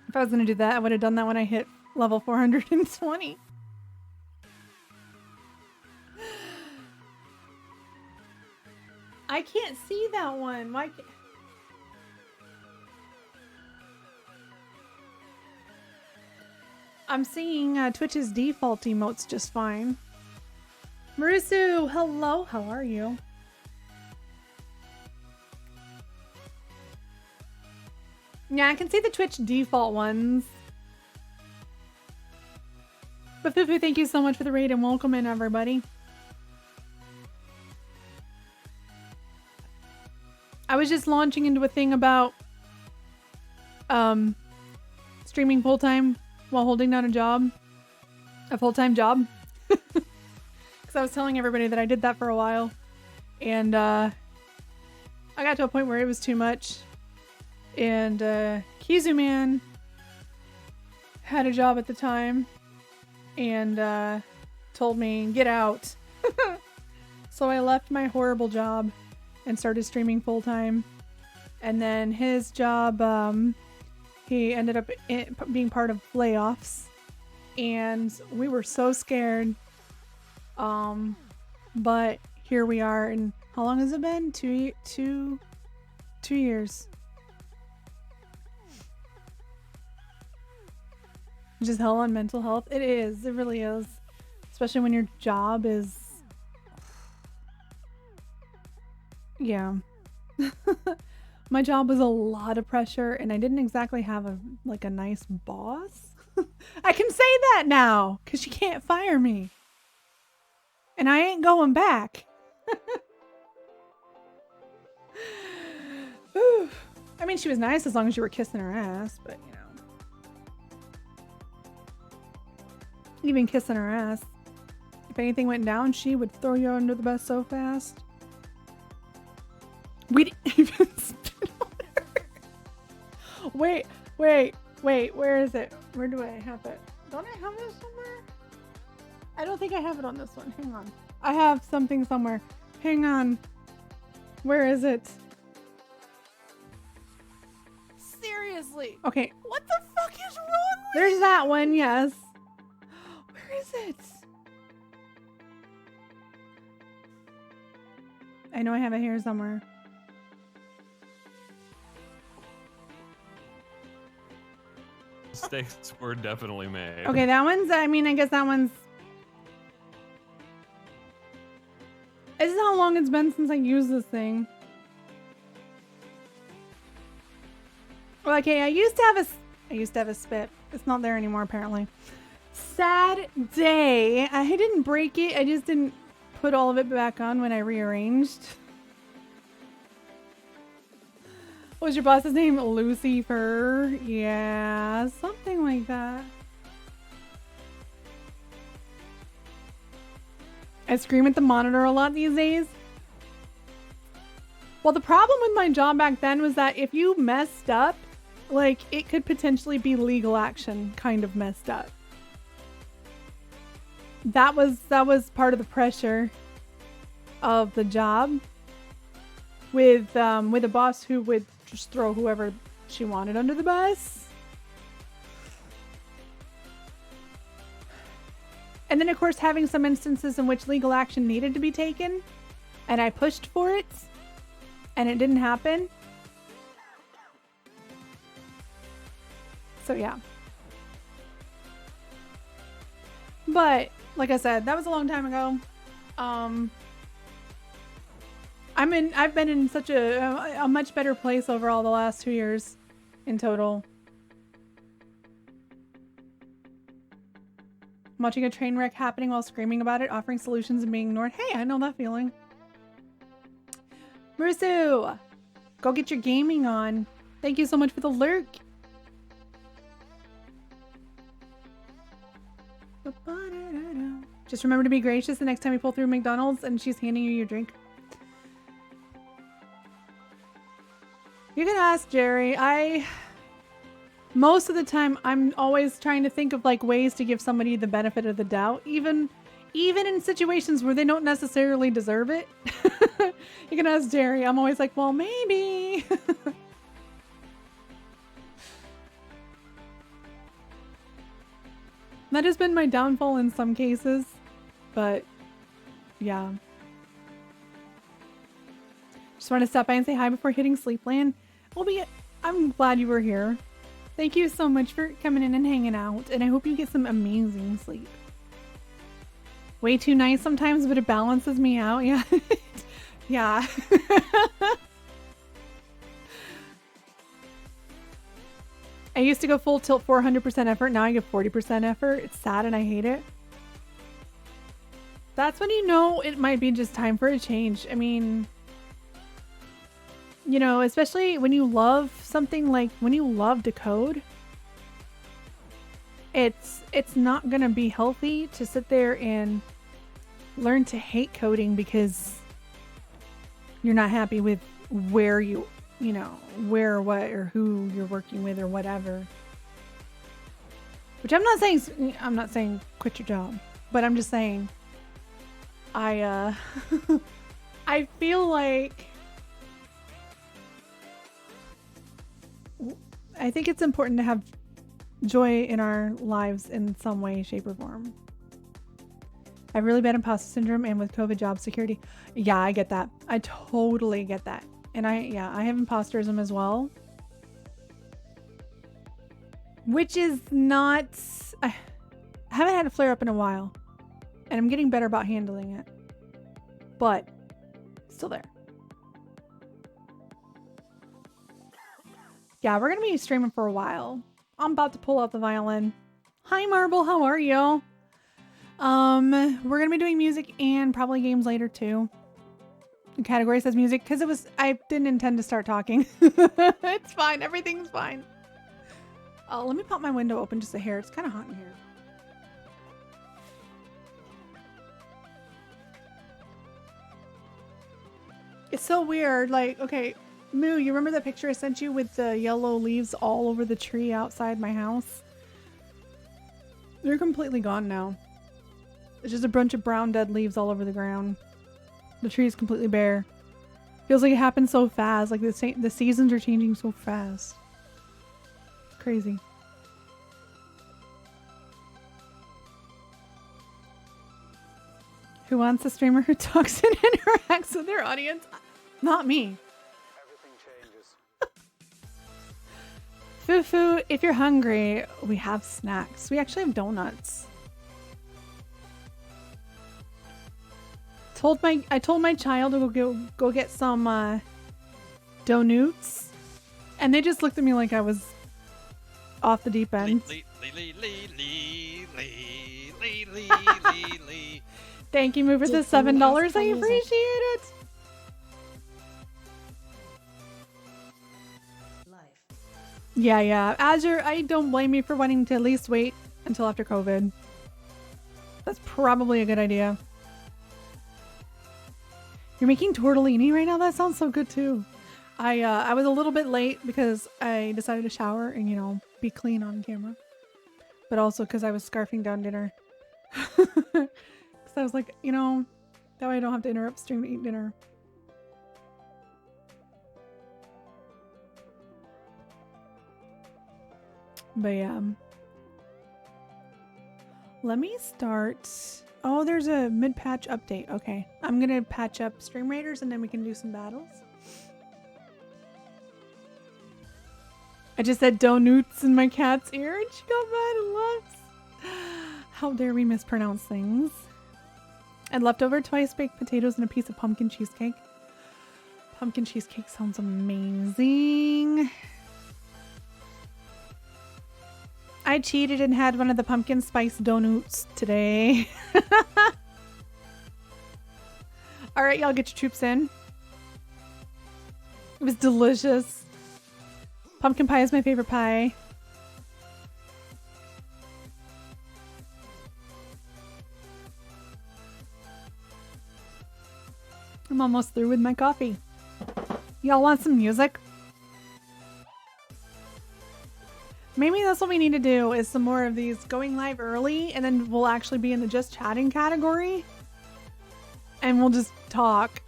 If I was going to do that, I would have done that when I hit level 420. I can't see that one. Why can't... I'm seeing Twitch's default emotes just fine. Marusu, hello. How are you? Yeah, I can see the Twitch default ones. But Fufu, thank you so much for the raid and welcome in, everybody. I was just launching into a thing about streaming full-time while holding down a full-time job. Because I was telling everybody that I did that for a while. And I got to a point where it was too much. And Kizuman had a job at the time and told me, get out. So I left my horrible job and started streaming full time. And then his job, he ended up being part of layoffs. And we were so scared. But here we are. And how long has it been? 2 years. Just hell on mental health. It is. It really is. Especially when your job is... Yeah. My job was a lot of pressure and I didn't exactly have a nice boss. I can say that now because she can't fire me. And I ain't going back. I mean, she was nice as long as you were kissing her ass, but you know. Even kissing her ass. If anything went down, she would throw you under the bus so fast. We didn't even spit on her. Wait, where is it? Where do I have it? Don't I have this somewhere? I don't think I have it on this one. Hang on. I have something somewhere. Hang on. Where is it? Seriously. Okay. What the fuck is wrong with There's that one, yes. Where is it? I know I have it here somewhere. Mistakes were definitely made. Okay, that one's, I mean, I guess that one's... This is how long it's been since I used this thing. Well, okay, I used to have a spit. It's not there anymore, apparently. Sad day. I didn't break it. I just didn't put all of it back on when I rearranged. What was your boss's name? Lucifer? Yeah, something like that. I scream at the monitor a lot these days. Well, the problem with my job back then was that if you messed up, like, it could potentially be legal action kind of messed up. that was part of the pressure of the job with a boss who would just throw whoever she wanted under the bus. And then of course having some instances in which legal action needed to be taken and I pushed for it and it didn't happen. So yeah. But like I said, that was a long time ago. I've been in such a much better place overall the last 2 years in total. Watching a train wreck happening while screaming about it, offering solutions and being ignored. Hey, I know that feeling. Marusu, go get your gaming on. Thank you so much for the lurk. Just remember to be gracious the next time you pull through McDonald's and she's handing you your drink. You can ask Jerry. Most of the time, I'm always trying to think of like ways to give somebody the benefit of the doubt, even in situations where they don't necessarily deserve it. You can ask Jerry. I'm always like, well, maybe. That has been my downfall in some cases, but yeah. Just want to stop by and say hi before hitting Sleepland. I'm glad you were here. Thank you so much for coming in and hanging out, and I hope you get some amazing sleep. Way too nice sometimes, but it balances me out. Yeah. Yeah. I used to go full tilt 400% effort. Now I get 40% effort. It's sad and I hate it. That's when you know it might be just time for a change. I mean, you know, especially when you love something, like when you love to code, it's not going to be healthy to sit there and learn to hate coding because you're not happy with where where or what or who you're working with or whatever. Which I'm not saying quit your job, but I'm just saying I feel like I think it's important to have joy in our lives in some way, shape, or form. I have really bad imposter syndrome, and with COVID job security. Yeah, I get that. I totally get that. And I have imposterism as well. Which is not... I haven't had a flare up in a while. And I'm getting better about handling it. But, still there. Yeah, we're going to be streaming for a while. I'm about to pull out the violin. Hi, Marble. How are you? We're going to be doing music and probably games later, too. The category says music because I didn't intend to start talking. It's fine. Everything's fine. Oh, let me pop my window open just a hair. It's kind of hot in here. It's so weird. Like, okay, Moo, you remember that picture I sent you with the yellow leaves all over the tree outside my house? They're completely gone now. It's just a bunch of brown dead leaves all over the ground. The tree is completely bare. Feels like it happened so fast. Like the seasons are changing so fast. It's crazy. Who wants a streamer who talks and interacts with their audience? Not me. Fufu, if you're hungry, we have snacks. We actually have donuts. I told my child to go get some donuts, and they just looked at me like I was off the deep end. Thank you, Moo, for the $7. I appreciate it. Yeah. Azure, I don't blame you for wanting to at least wait until after COVID. That's probably a good idea. You're making tortellini right now? That sounds so good too. I was a little bit late because I decided to shower and, be clean on camera. But also because I was scarfing down dinner. Because I was like, you know, that way I don't have to interrupt stream to eat dinner. But yeah. Let me start. Oh, there's a mid-patch update. Okay. I'm going to patch up Stream Raiders and then we can do some battles. I just said donuts in my cat's ear and she got mad and left. How dare we mispronounce things? And leftover twice baked potatoes and a piece of pumpkin cheesecake. Pumpkin cheesecake sounds amazing. I cheated and had one of the pumpkin spice donuts today. All right, y'all get your troops in. It was delicious. Pumpkin pie is my favorite pie. I'm almost through with my coffee. Y'all want some music? Maybe that's what we need to do is some more of these going live early and then we'll actually be in the just chatting category and we'll just talk.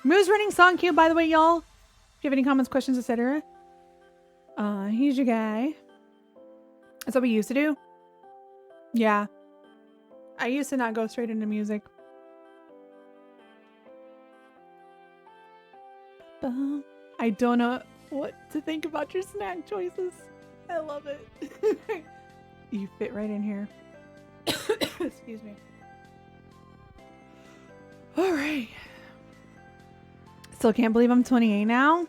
Moo's running song queue, by the way, y'all. If you have any comments, questions, etc. He's your guy. That's what we used to do. Yeah. I used to not go straight into music. I don't know what to think about your snack choices. I love it. You fit right in here. Excuse me. All right. Still can't believe I'm 28 now.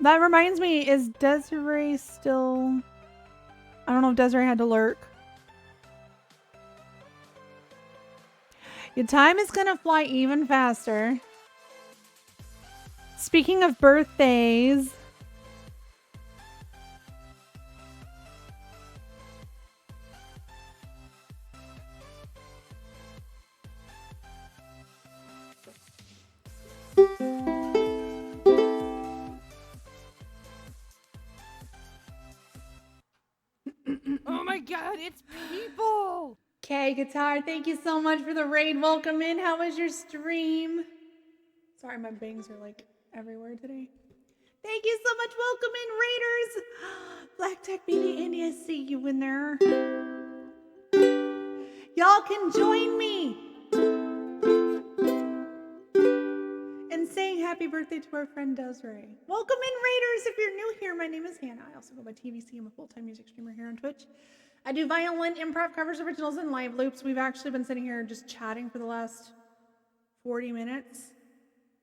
That reminds me, is Desiree still... I don't know if Desiree had to lurk. Your time is gonna fly even faster. Speaking of birthdays... Oh my god, it's people! Okay, Guitar, thank you so much for the raid. Welcome in. How was your stream? Sorry, my bangs are like everywhere today. Thank you so much. Welcome in, Raiders. Black Tech Baby Andy, I see you in there. Y'all can join me in saying happy birthday to our friend Desiree. Welcome in, Raiders. If you're new here, my name is Hannah. I also go by TVC. I'm a full-time music streamer here on Twitch. I do violin, improv covers, originals, and live loops. We've actually been sitting here just chatting for the last 40 minutes.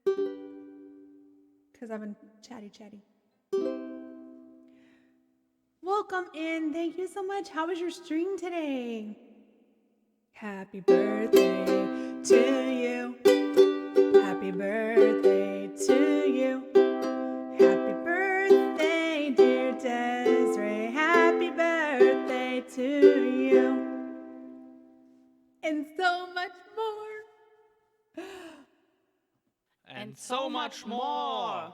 Because I've been chatty. Welcome in. Thank you so much. How was your stream today? Happy birthday to you. Happy birthday to you. Happy birthday, dear Desiree. Happy birthday to you. And so much more. And so much more.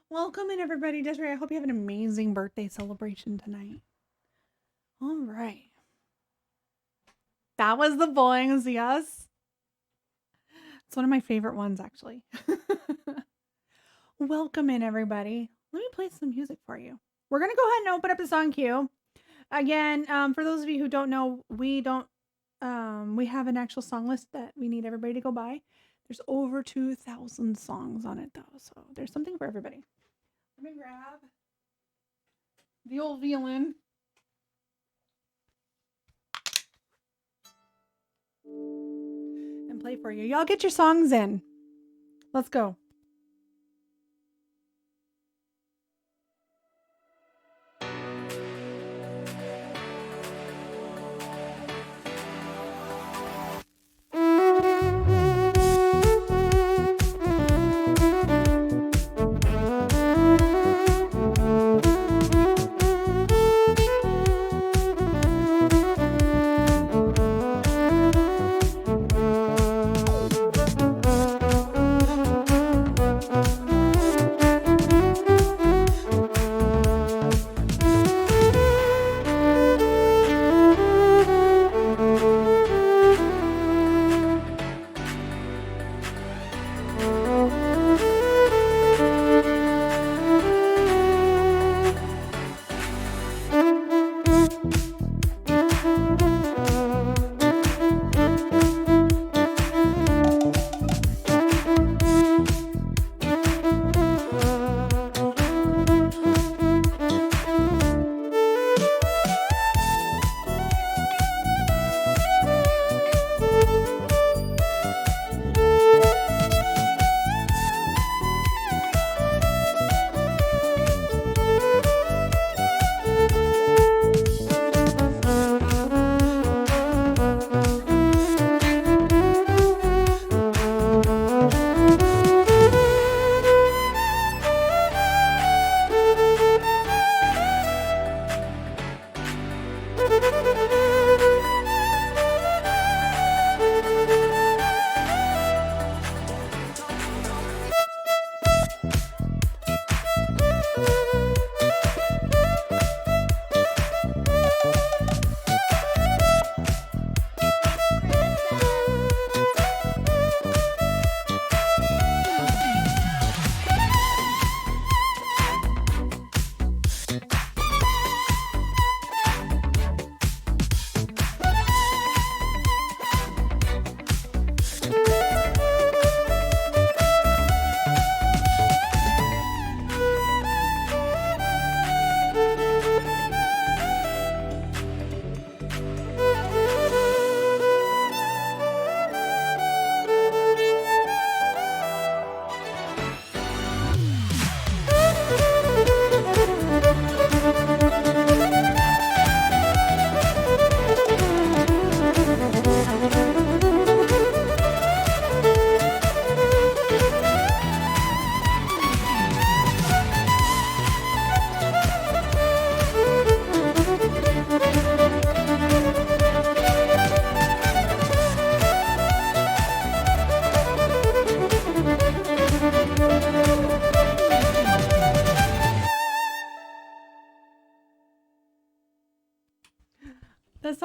Welcome in, everybody. Desiree, I hope you have an amazing birthday celebration tonight. All right. That was the boings, yes. It's one of my favorite ones, actually. Welcome in, everybody. Let me play some music for you. We're going to go ahead and open up the song queue. Again, for those of you who don't know, we have an actual song list that we need everybody to go by. There's over 2,000 songs on it, though, so there's something for everybody. Let me grab the old violin. And play for you. Y'all get your songs in. Let's go.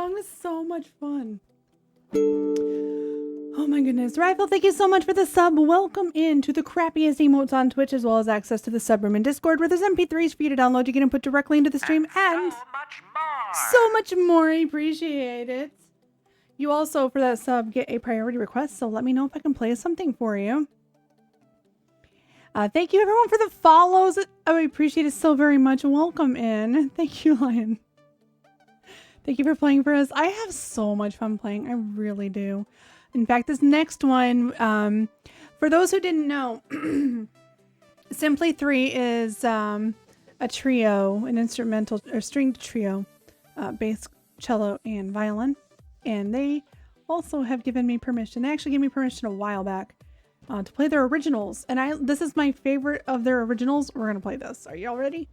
song is so much fun. Oh my goodness. Rifle, thank you so much for the sub. Welcome in to the crappiest emotes on Twitch, as well as access to the subroom and Discord, where there's MP3s for you to download. You can put directly into the stream and so much more. I appreciate it. You also, for that sub, get a priority request, so let me know if I can play something for you. Thank you, everyone, for the follows. I appreciate it so very much. Welcome in. Thank you, Lion. Thank you for playing for us. I have so much fun playing. I really do. In fact, this next one, for those who didn't know, Simply 3 is a trio, an instrumental or stringed trio, bass, cello, and violin. And they also have given me permission. They actually gave me permission a while back to play their originals. And this is my favorite of their originals. We're going to play this. Are y'all ready?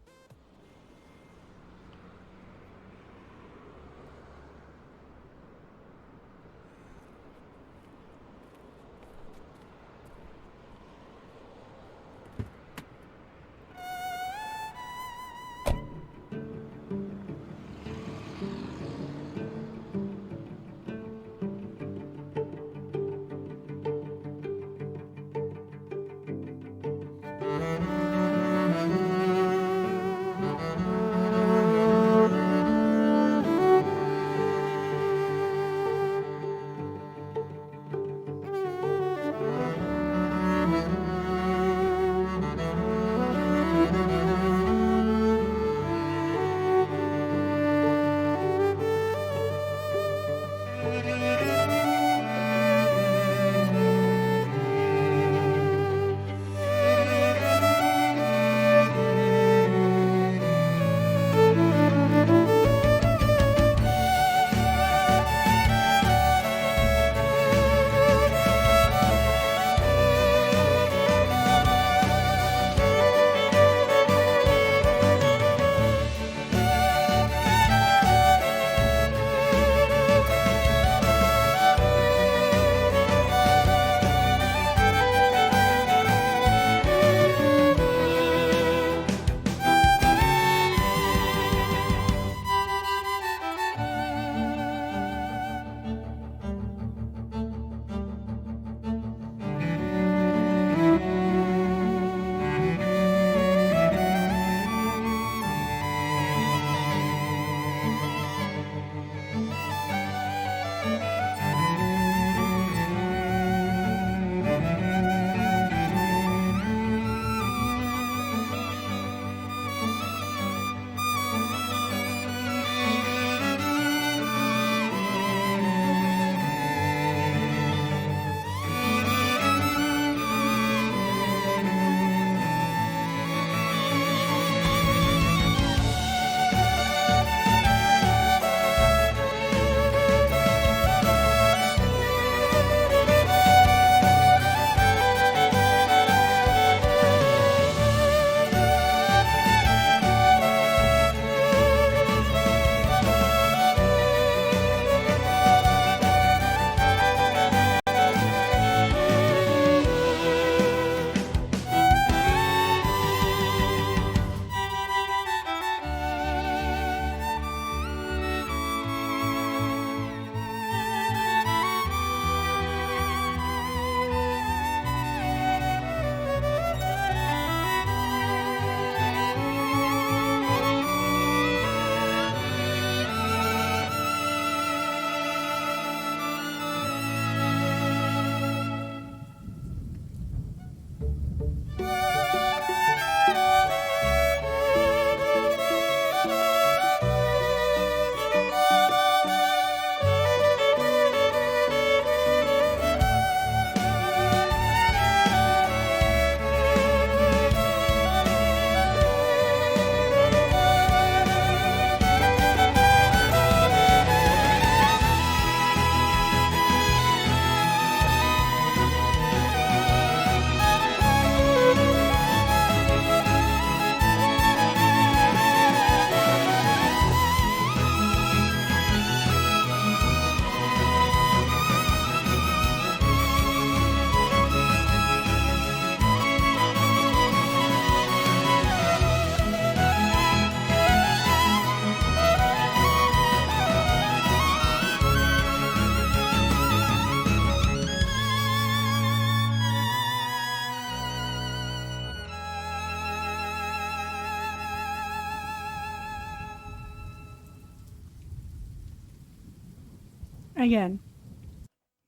Again,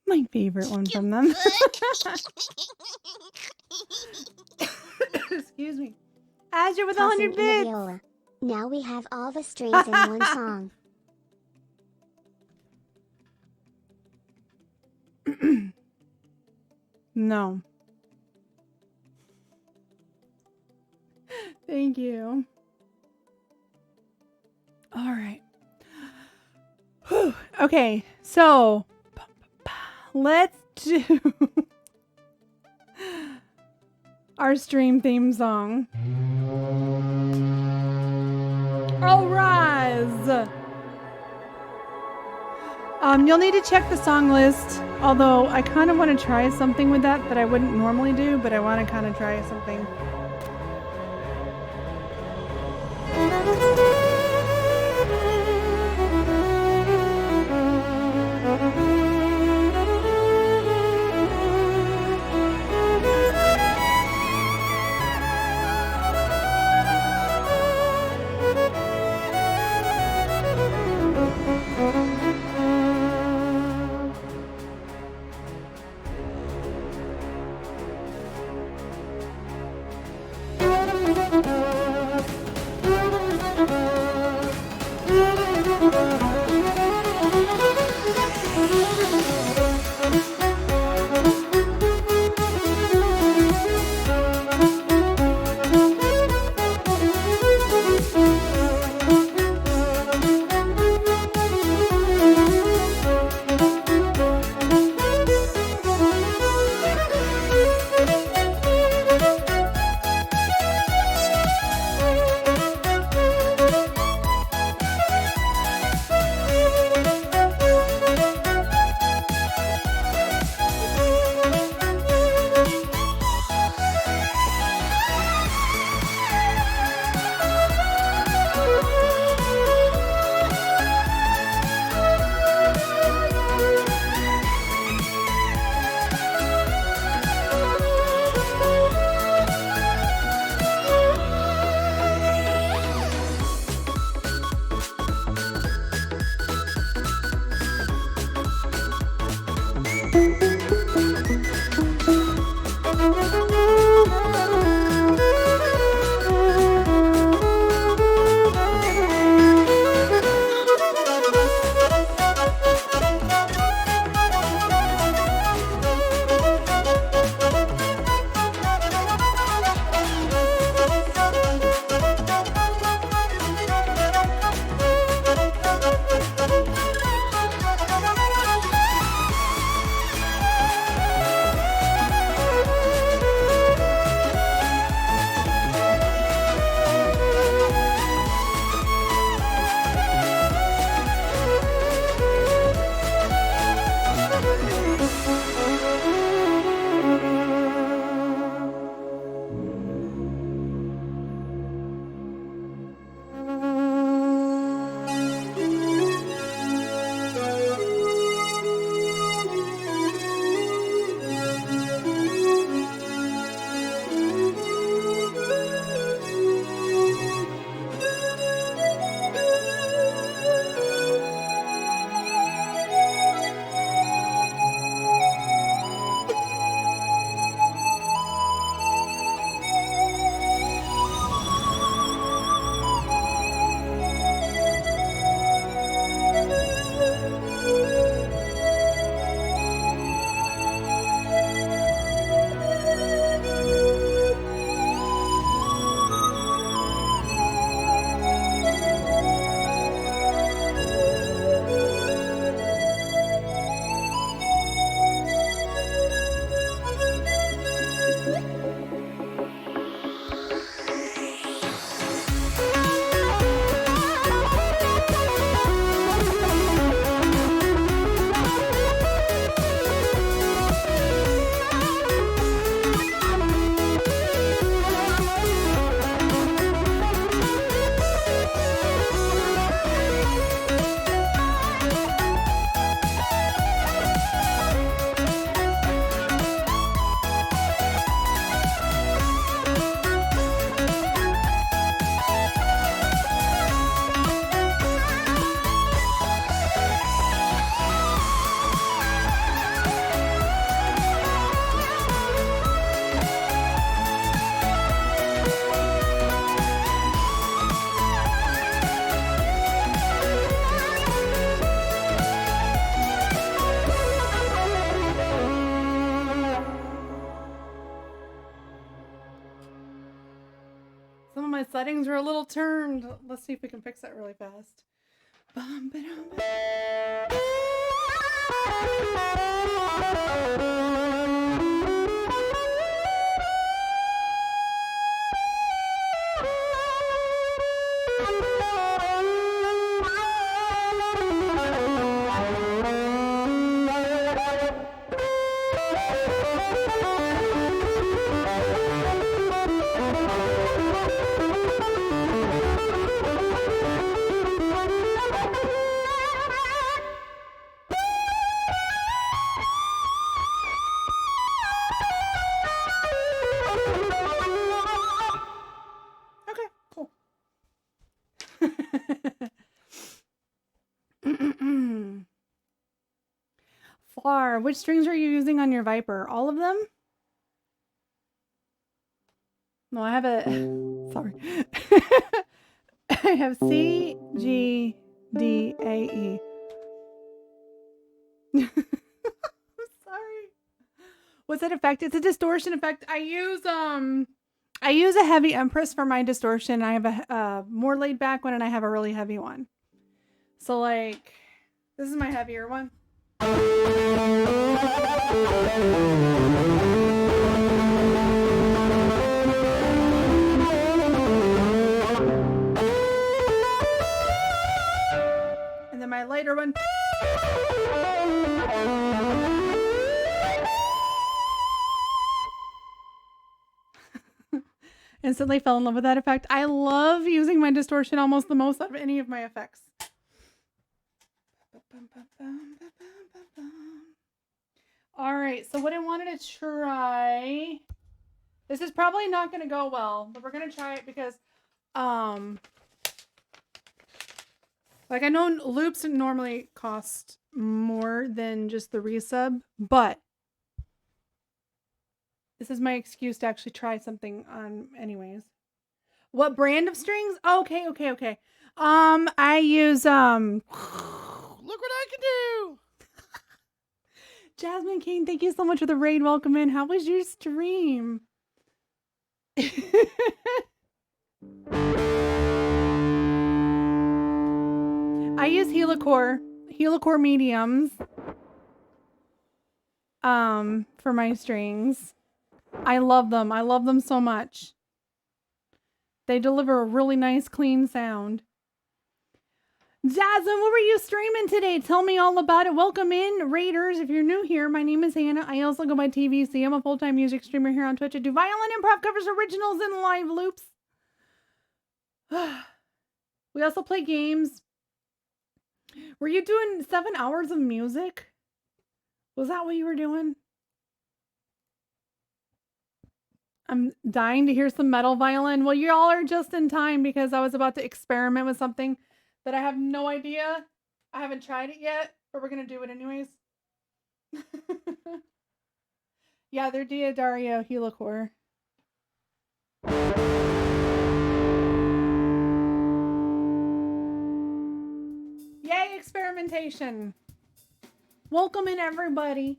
my favorite one from them. Excuse me. Azure with Tossing 100 in a bits. viola. Now we have all the strings in one song. No. Thank you. All right. Whew. Okay, so let's do our stream theme song. All rise. You'll need to check the song list, although I kind of want to try something with that I wouldn't normally do, but I want to kind of try something. Some of my settings are a little turned. Let's see if we can fix that really fast. Bum, ba-dum, ba. Okay, cool. Flar, which strings are you using on your Viper? All of them? No, I have a. Sorry. I have C, G, D, A, E. I'm sorry. What's that effect? It's a distortion effect. I use a heavy Empress for my distortion. I have a more laid back one and I have a really heavy one. So like, this is my heavier one. And then my lighter one. Instantly fell in love with that effect. I love using my distortion almost the most out of any of my effects. All right, so what I wanted to try, this is probably not going to go well, but we're going to try it because, like I know loops normally cost more than just the resub, but this is my excuse to actually try something on anyways. What brand of strings? Oh, okay. I use, Look what I can do. Jasmine Kane, thank you so much for the raid. Welcome in. How was your stream? I use Helicore mediums for my strings. I love them. I love them so much. They deliver a really nice clean sound. Jasmine, what were you streaming today? Tell me all about it. Welcome in, Raiders. If you're new here, my name is Hannah. I also go by TVC. I'm a full-time music streamer here on Twitch. I do violin, improv covers, originals, and live loops. We also play games. Were you doing 7 hours of music? Was that what you were doing? I'm dying to hear some metal violin. Well, y'all are just in time because I was about to experiment with something that I have no idea. I haven't tried it yet, but we're going to do it anyways. Yeah, they're D'Addario Helicore. Yay, experimentation. Welcome in, everybody.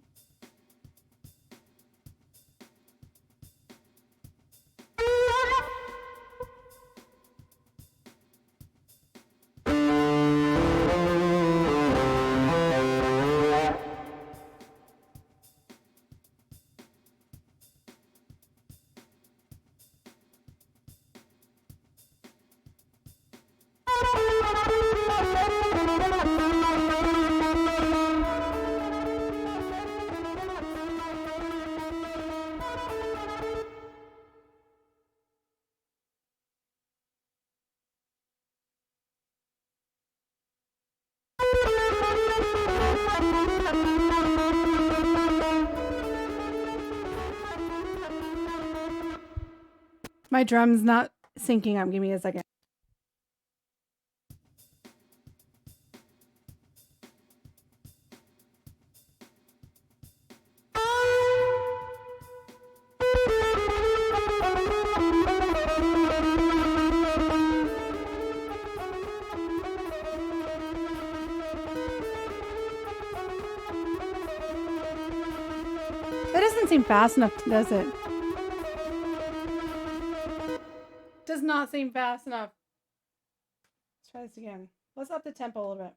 My drum's not syncing up. Give me a second. That doesn't seem fast enough, does it? does not seem fast enough. Let's try this again. Let's up the tempo a little bit.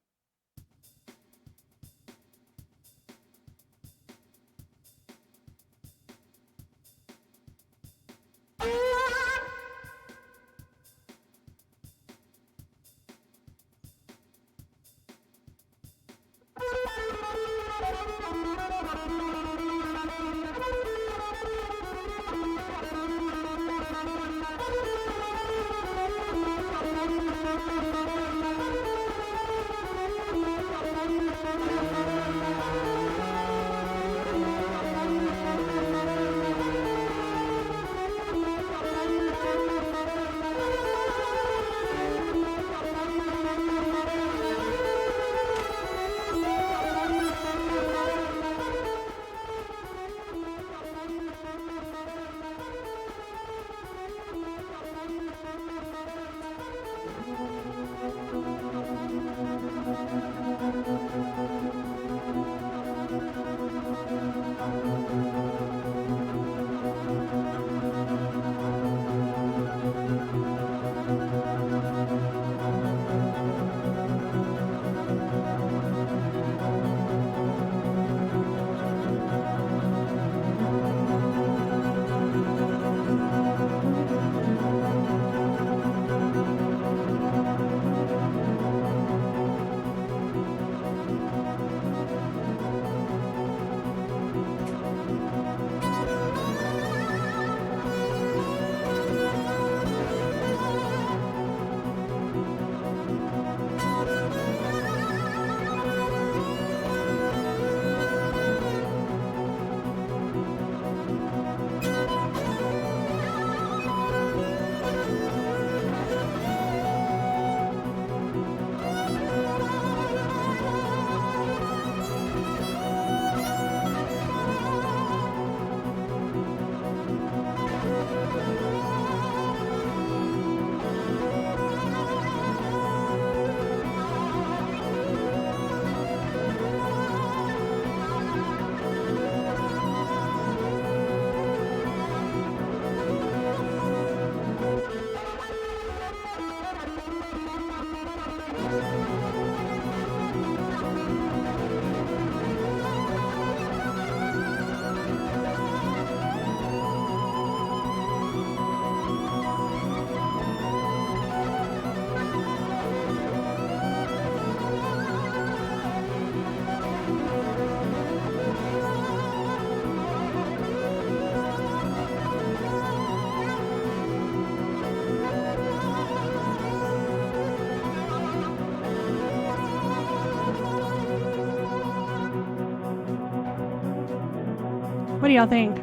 What do y'all think?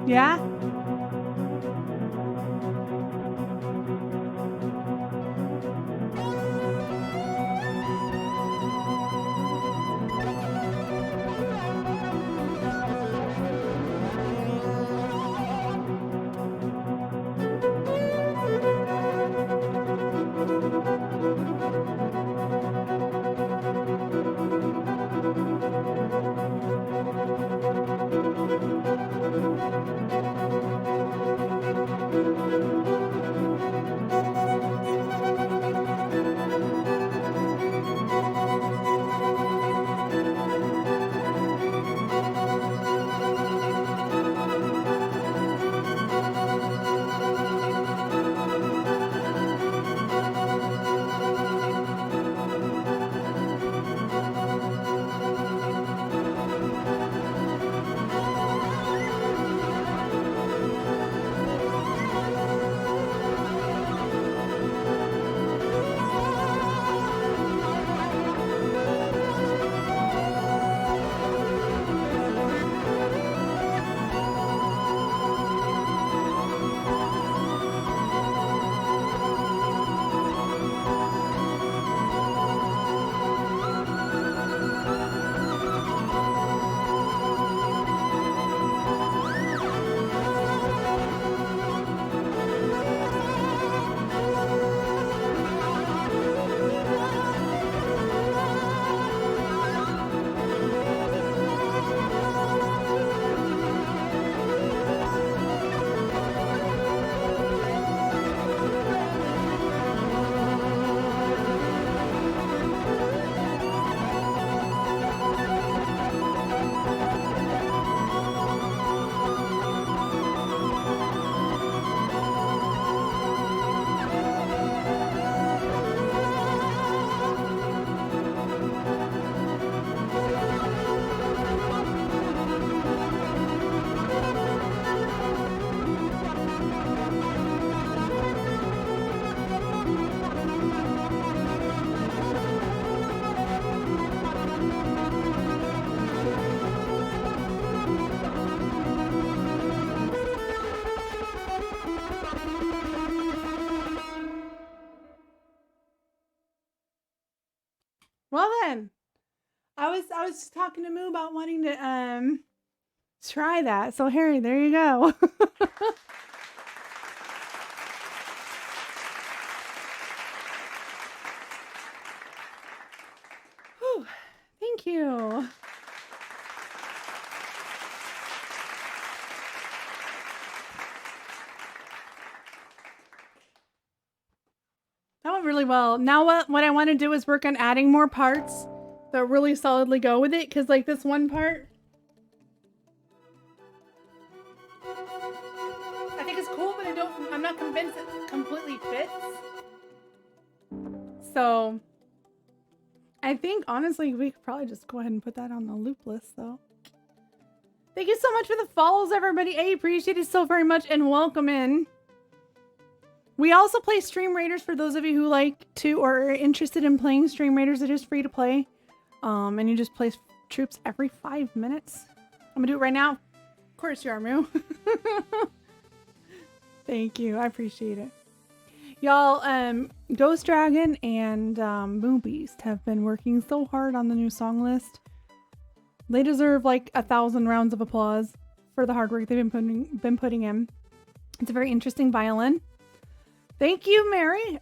Yeah? Well then, I was talking to Moo about wanting to try that. So Harry, there you go. Whew, thank you. That went really well. Now what I want to do is work on adding more parts that really solidly go with it. Cause like this one part, I think it's cool, but I'm not convinced it completely fits. So I think honestly, we could probably just go ahead and put that on the loop list though. Thank you so much for the follows, everybody. I appreciate it so very much and welcome in. We also play Stream Raiders for those of you who like to or are interested in playing Stream Raiders. It is free to play. And you just place troops every 5 minutes. I'm gonna do it right now. Of course you are, Moo. Thank you. I appreciate it. Y'all, Ghost Dragon and Moon Beast have been working so hard on the new song list. They deserve like 1,000 rounds of applause for the hard work they've been putting in. It's a very interesting violin. Thank you, Mary.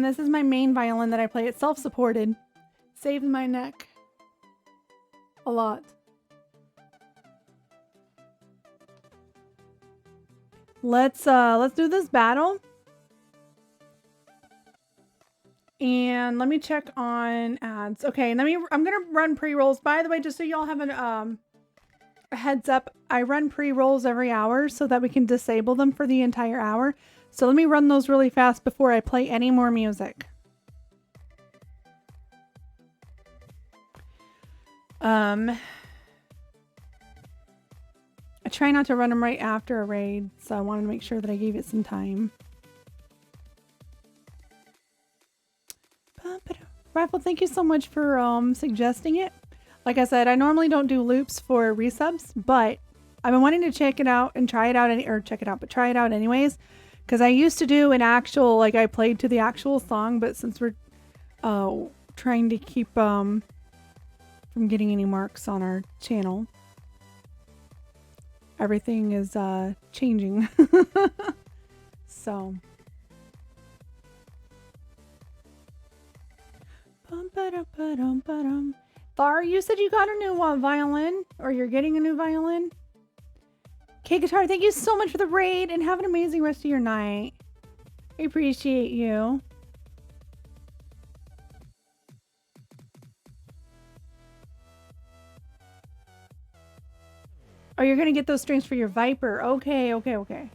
This is my main violin that I play. It's self-supported. Saved my neck a lot. Let's do this battle. And let me check on ads. Okay, I'm gonna run pre-rolls. By the way, just so y'all have a heads up, I run pre-rolls every hour so that we can disable them for the entire hour. So let me run those really fast before I play any more music. I try not to run them right after a raid, so I wanted to make sure that I gave it some time. Rifle, thank you so much for suggesting it. Like I said, I normally don't do loops for resubs, but I've been wanting to check it out and try it out, try it out anyways. Because I used to do an actual, like I played to the actual song, but since we're trying to keep from getting any marks on our channel, everything is changing. So. Thar, you said you got a new violin, or you're getting a new violin. K-Guitar, thank you so much for the raid and have an amazing rest of your night. I appreciate you. Oh, you're going to get those strings for your Viper. Okay, okay, okay.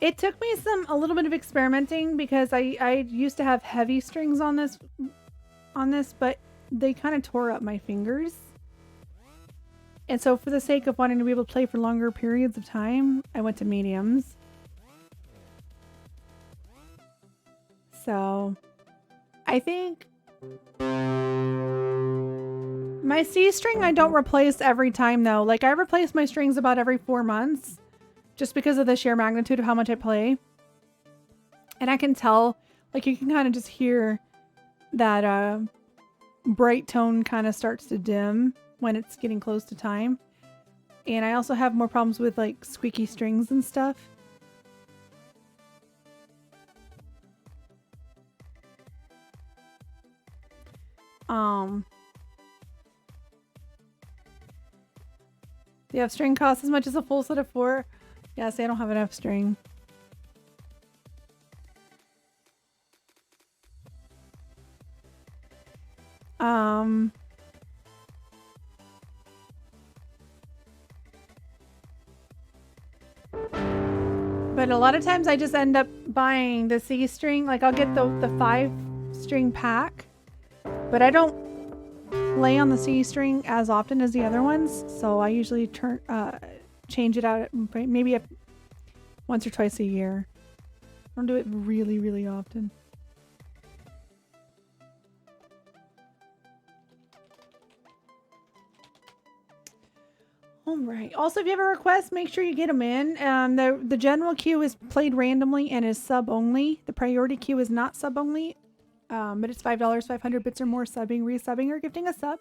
It took me a little bit of experimenting because I used to have heavy strings on this, but they kind of tore up my fingers. And so for the sake of wanting to be able to play for longer periods of time, I went to mediums. So I think my C string I don't replace every time though. Like I replace my strings about every 4 months just because of the sheer magnitude of how much I play. And I can tell, like you can kind of just hear that bright tone kind of starts to dim when it's getting close to time. And I also have more problems with like squeaky strings and stuff. Do you have string costs as much as a full set of 4? Yes, I don't have enough string. But a lot of times I just end up buying the C string. Like I'll get the 5-string pack, but I don't play on the C string as often as the other ones. So I usually change it out maybe once or twice a year. I don't do it really, really often. All right. Also, if you have a request, make sure you get them in. The general queue is played randomly and is sub only. The priority queue is not sub only, but it's $5, 500 bits or more subbing, resubbing, or gifting a sub,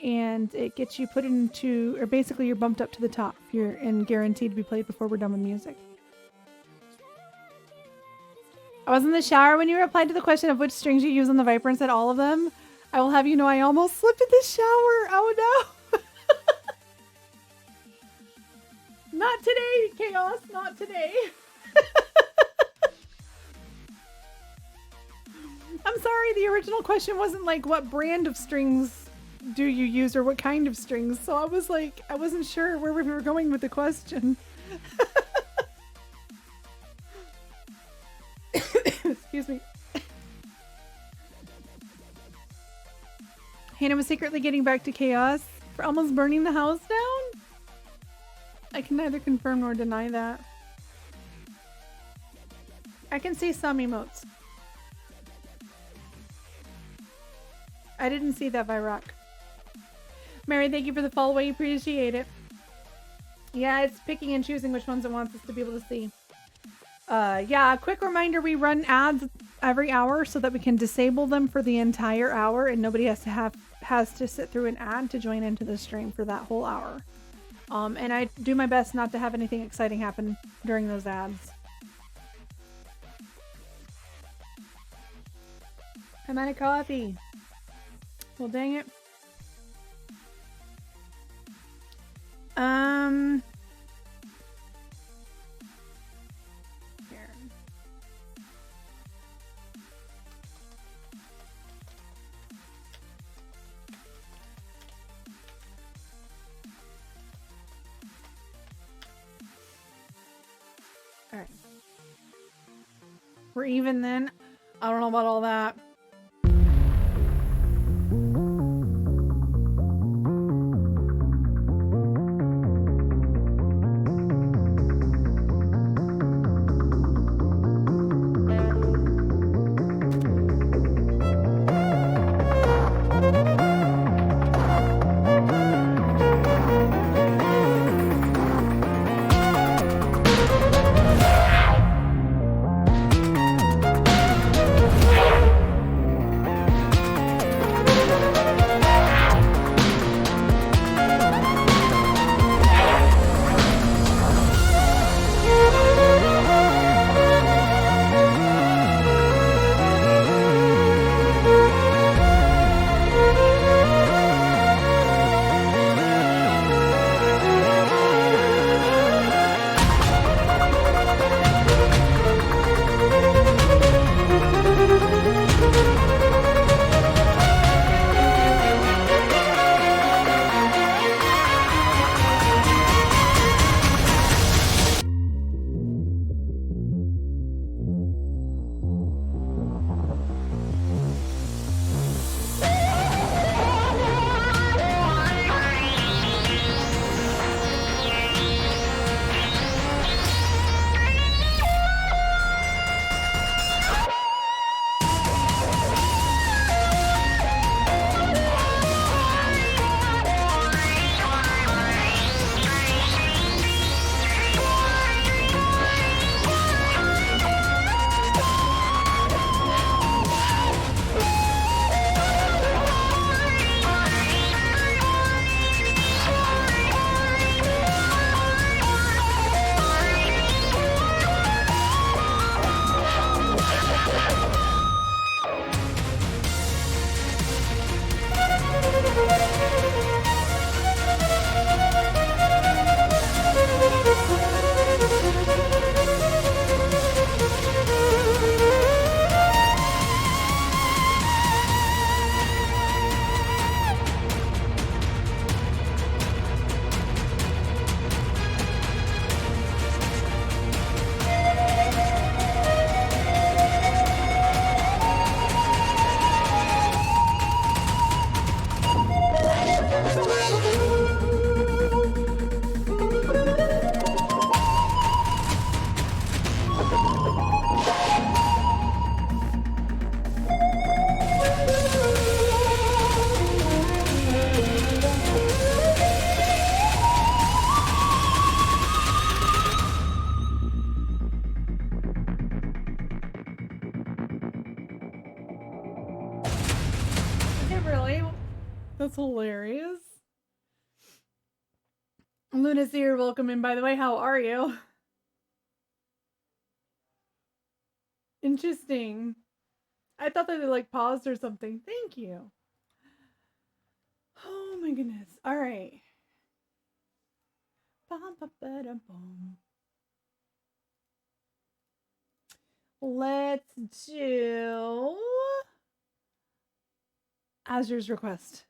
and it gets you put into, or basically you're bumped up to the top. You're and guaranteed to be played before we're done with music. I was in the shower when you replied to the question of which strings you use on the Viper and said all of them. I will have you know I almost slipped in the shower. Oh no. Not today, Chaos. Not today. I'm sorry, the original question wasn't like what brand of strings do you use or what kind of strings. So I was like, I wasn't sure where we were going with the question. Excuse me. Hannah was secretly getting back to Chaos for almost burning the house down. I can neither confirm nor deny that. I can see some emotes. I didn't see that, Virock. Mary, thank you for the follow. I appreciate it. Yeah, it's picking and choosing which ones it wants us to be able to see. Yeah, a quick reminder, we run ads every hour so that we can disable them for the entire hour and nobody has to sit through an ad to join into the stream for that whole hour. And I do my best not to have anything exciting happen during those ads. I'm out of coffee. Well, dang it. Here. All right. We're even then. I don't know about all that. hilarious. Luna's here. Welcome in, by the way. How are you? Interesting. I thought that they like paused or something. Thank you. Oh my goodness. All right. Bum. Let's do Azur's request.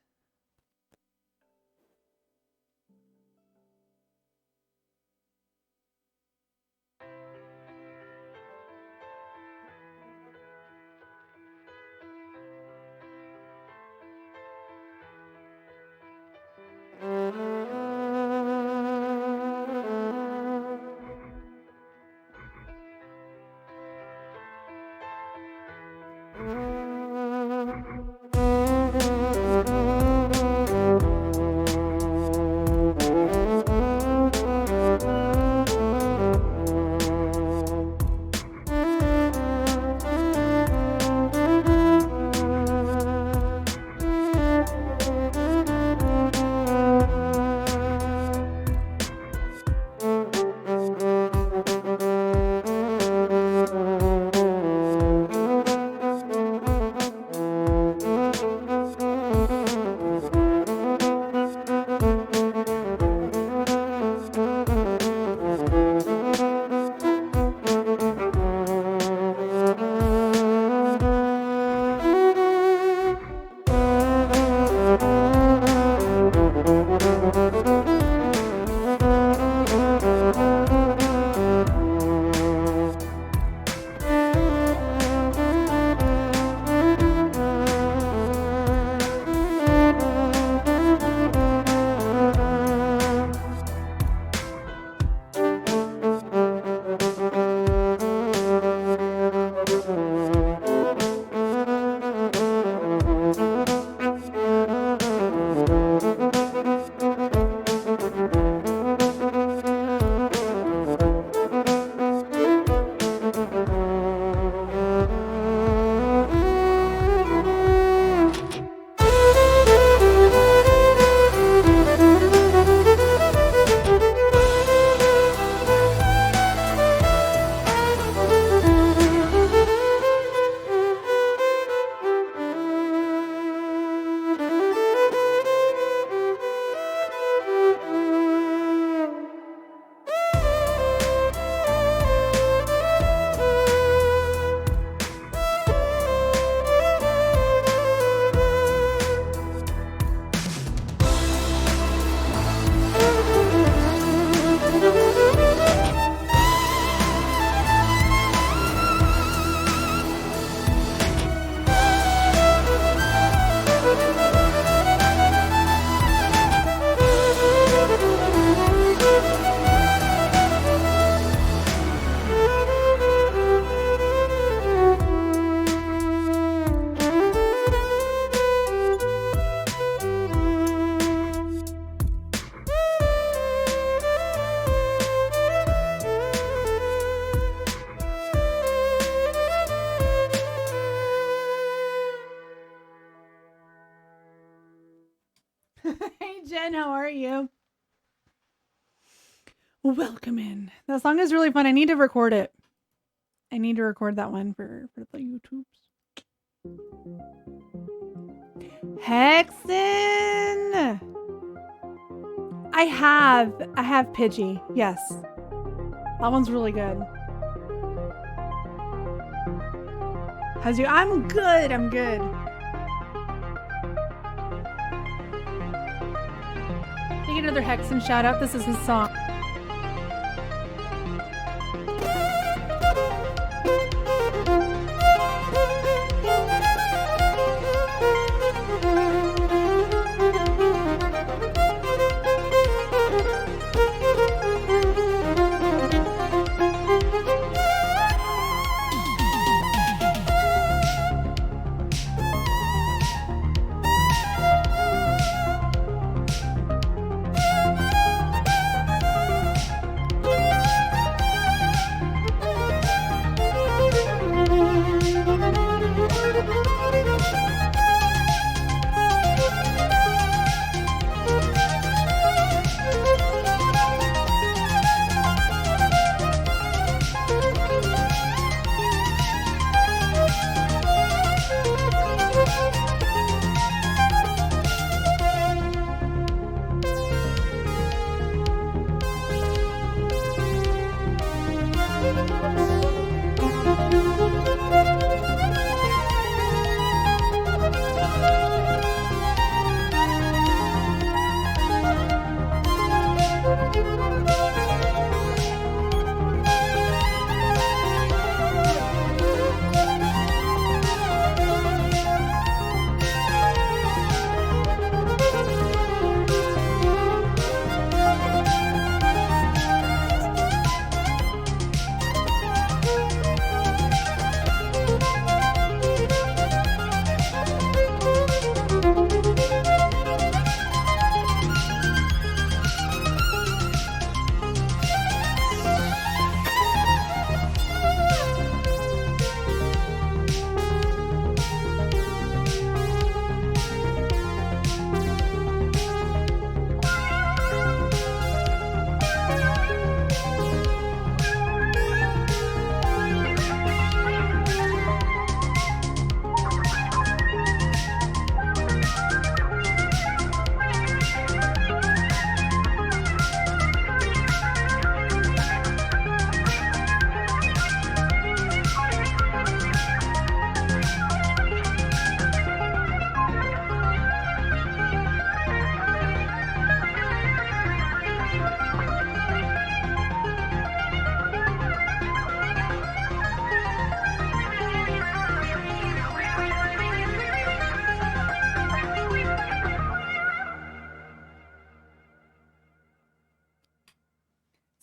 Hey Jen, how are you? Welcome in. That song is really fun. I need to record it. I need to record that one for the YouTubes. Hexen! I have Pidgey. Yes. That one's really good. How's you? I'm good. I'm good. Take another Hexen shout out. This is his song.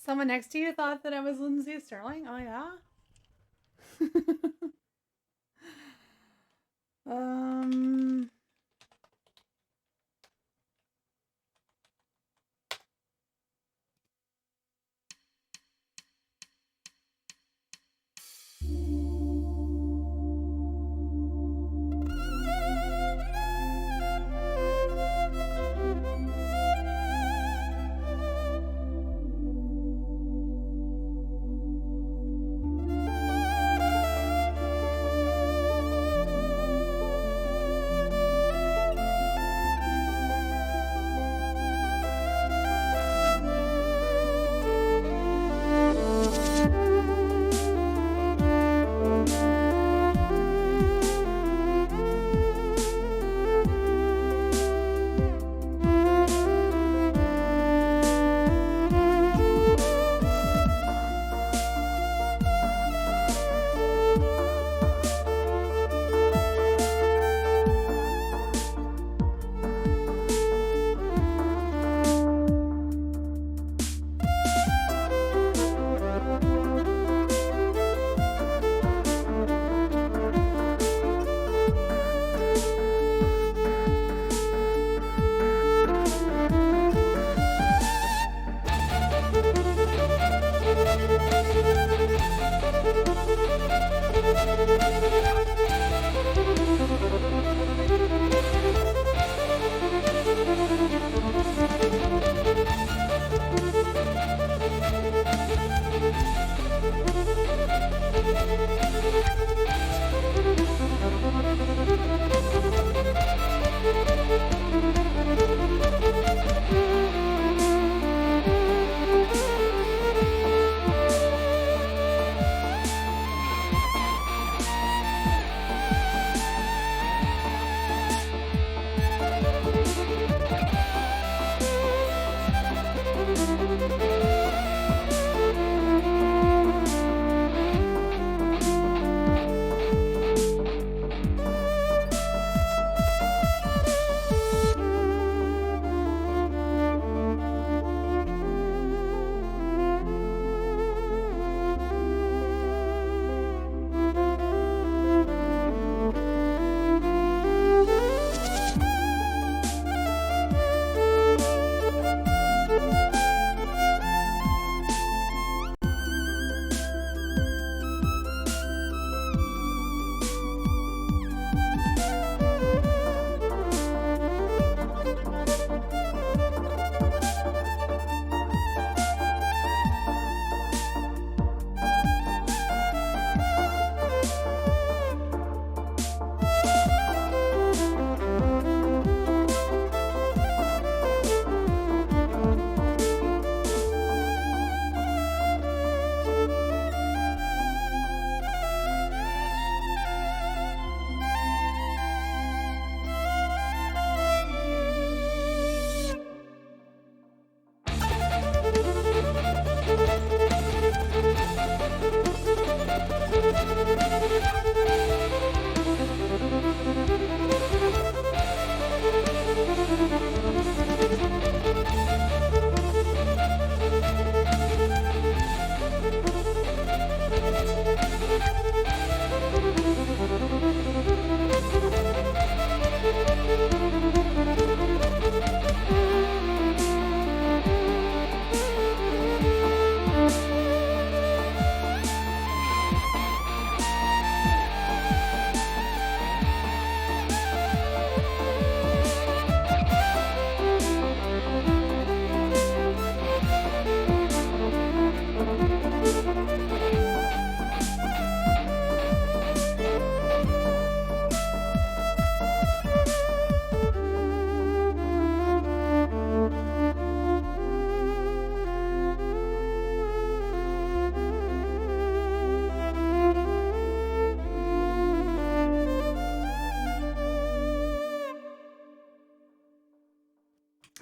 Someone next to you thought that I was Lindsay Sterling? Oh, yeah? um...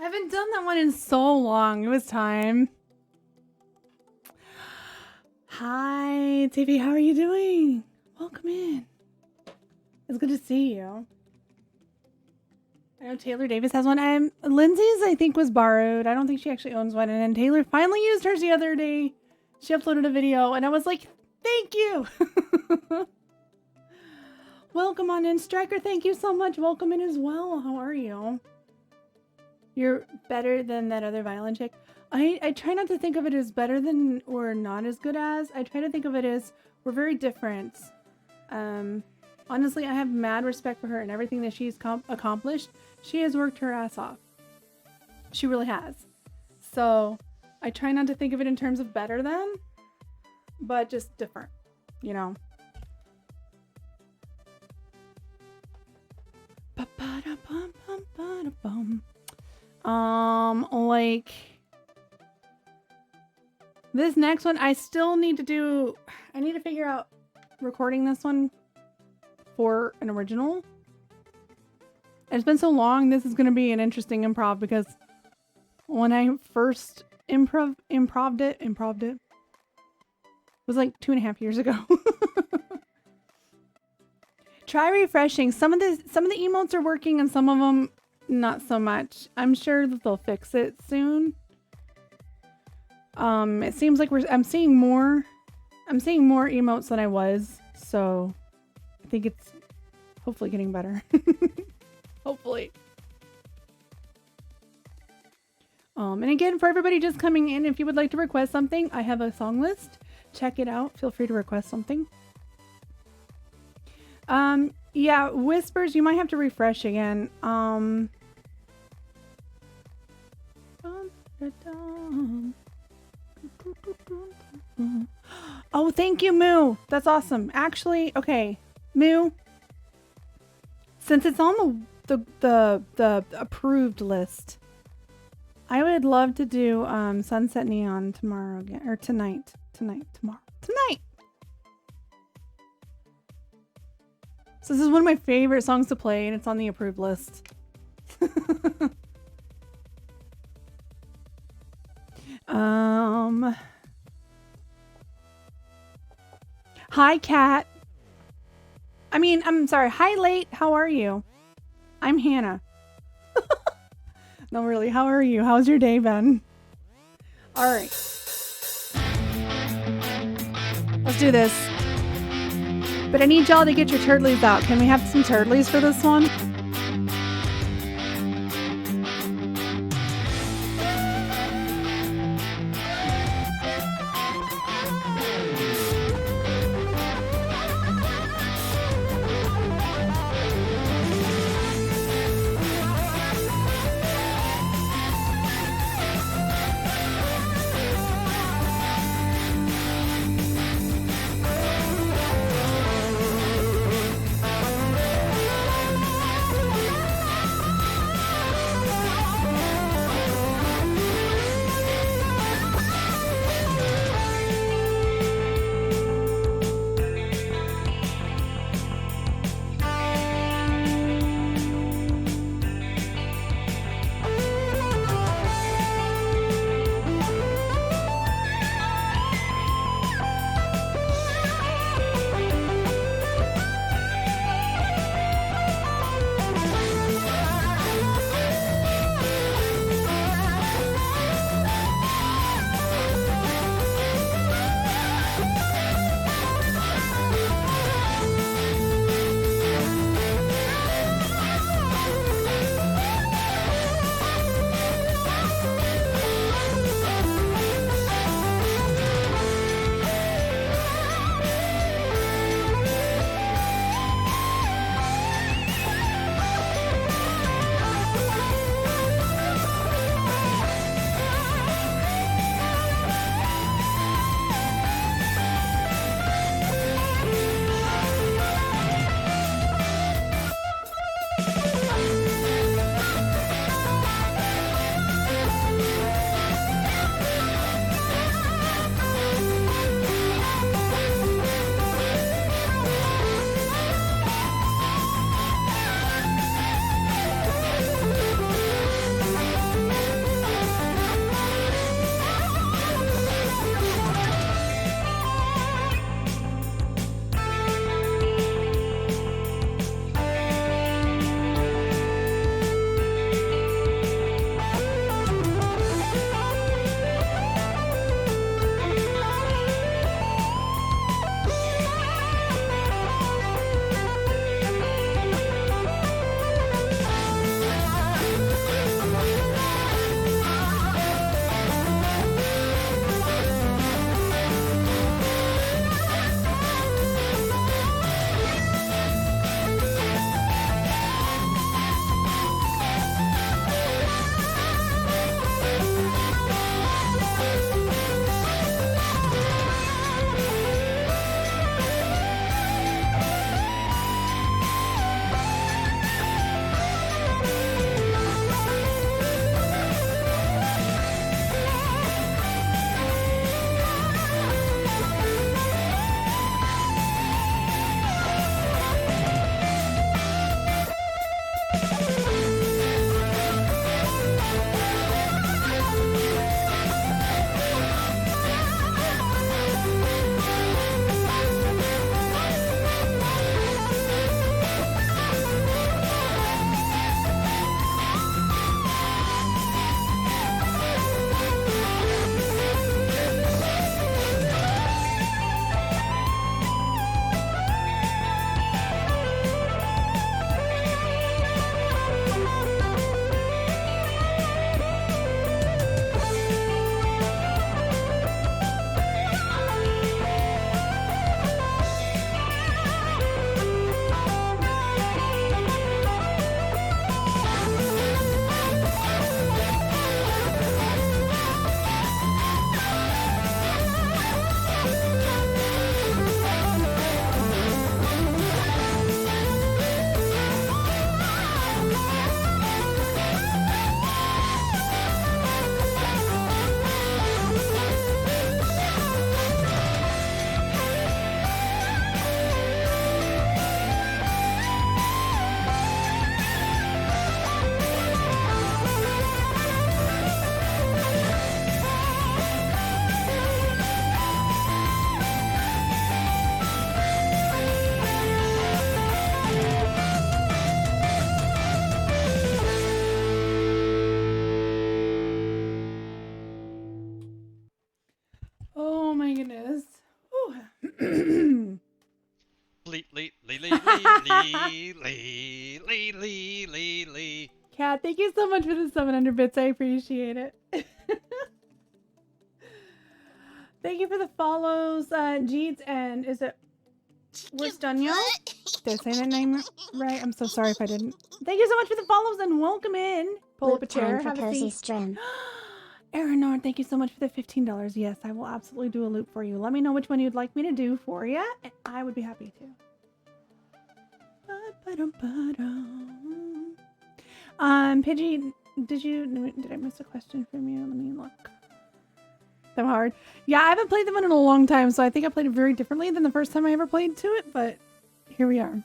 I haven't done that one in so long. It was time. Hi, TV. How are you doing? Welcome in. It's good to see you. I know Taylor Davis has one. Lindsay's, I think, was borrowed. I don't think she actually owns one. And then Taylor finally used hers the other day. She uploaded a video, and I was like, thank you. Welcome on in, Striker. Thank you so much. Welcome in as well. How are you? You're better than that other violin chick. I try not to think of it as better than or not as good as. I try to think of it as we're very different. Honestly, I have mad respect for her and everything that she's accomplished. She has worked her ass off. She really has. So I try not to think of it in terms of better than, but just different, you know. Like this next one, I still need to do. I need to figure out recording this one for an original. And it's been so long. This is going to be an interesting improv because when I first improved it was like 2.5 years ago. Try refreshing. Some of the emotes are working and some of them not so much. I'm sure that they'll fix it soon. It seems like I'm seeing more emotes than I was, so I think it's hopefully getting better. Hopefully. And again, for everybody just coming in, if you would like to request something, I have a song list. Check it out. Feel free to request something. Yeah, Whispers, you might have to refresh again. Oh, thank you, Moo. That's awesome. Actually, okay, Moo, since it's on the approved list, I would love to do Sunset Neon tomorrow again, or tonight. Tonight. So this is one of my favorite songs to play, and it's on the approved list. Hi, Kat. I'm sorry. Hi, Late. How are you? I'm Hannah. No, really. How are you? How's your day been? All right. Let's do this. But I need y'all to get your turtlies out. Can we have some turtlies for this one? my goodness. Whew. Lee. Kat, thank you so much for the 700 bits. I appreciate it. Thank you for the follows, Jeets, and is it Wistanyo? Did I say that name right? I'm so sorry if I didn't. Thank you so much for the follows and welcome in. Pull up a Loop time chair, for have a cozy seat. stream. Aranor, thank you so much for the $15. Yes, I will absolutely do a loop for you. Let me know which one you'd like me to do for you, and I would be happy to. Pidgey, did I miss a question from you? Let me look. That hard. Yeah, I haven't played them in a long time, so I think I played it very differently than the first time I ever played to it, but here we are.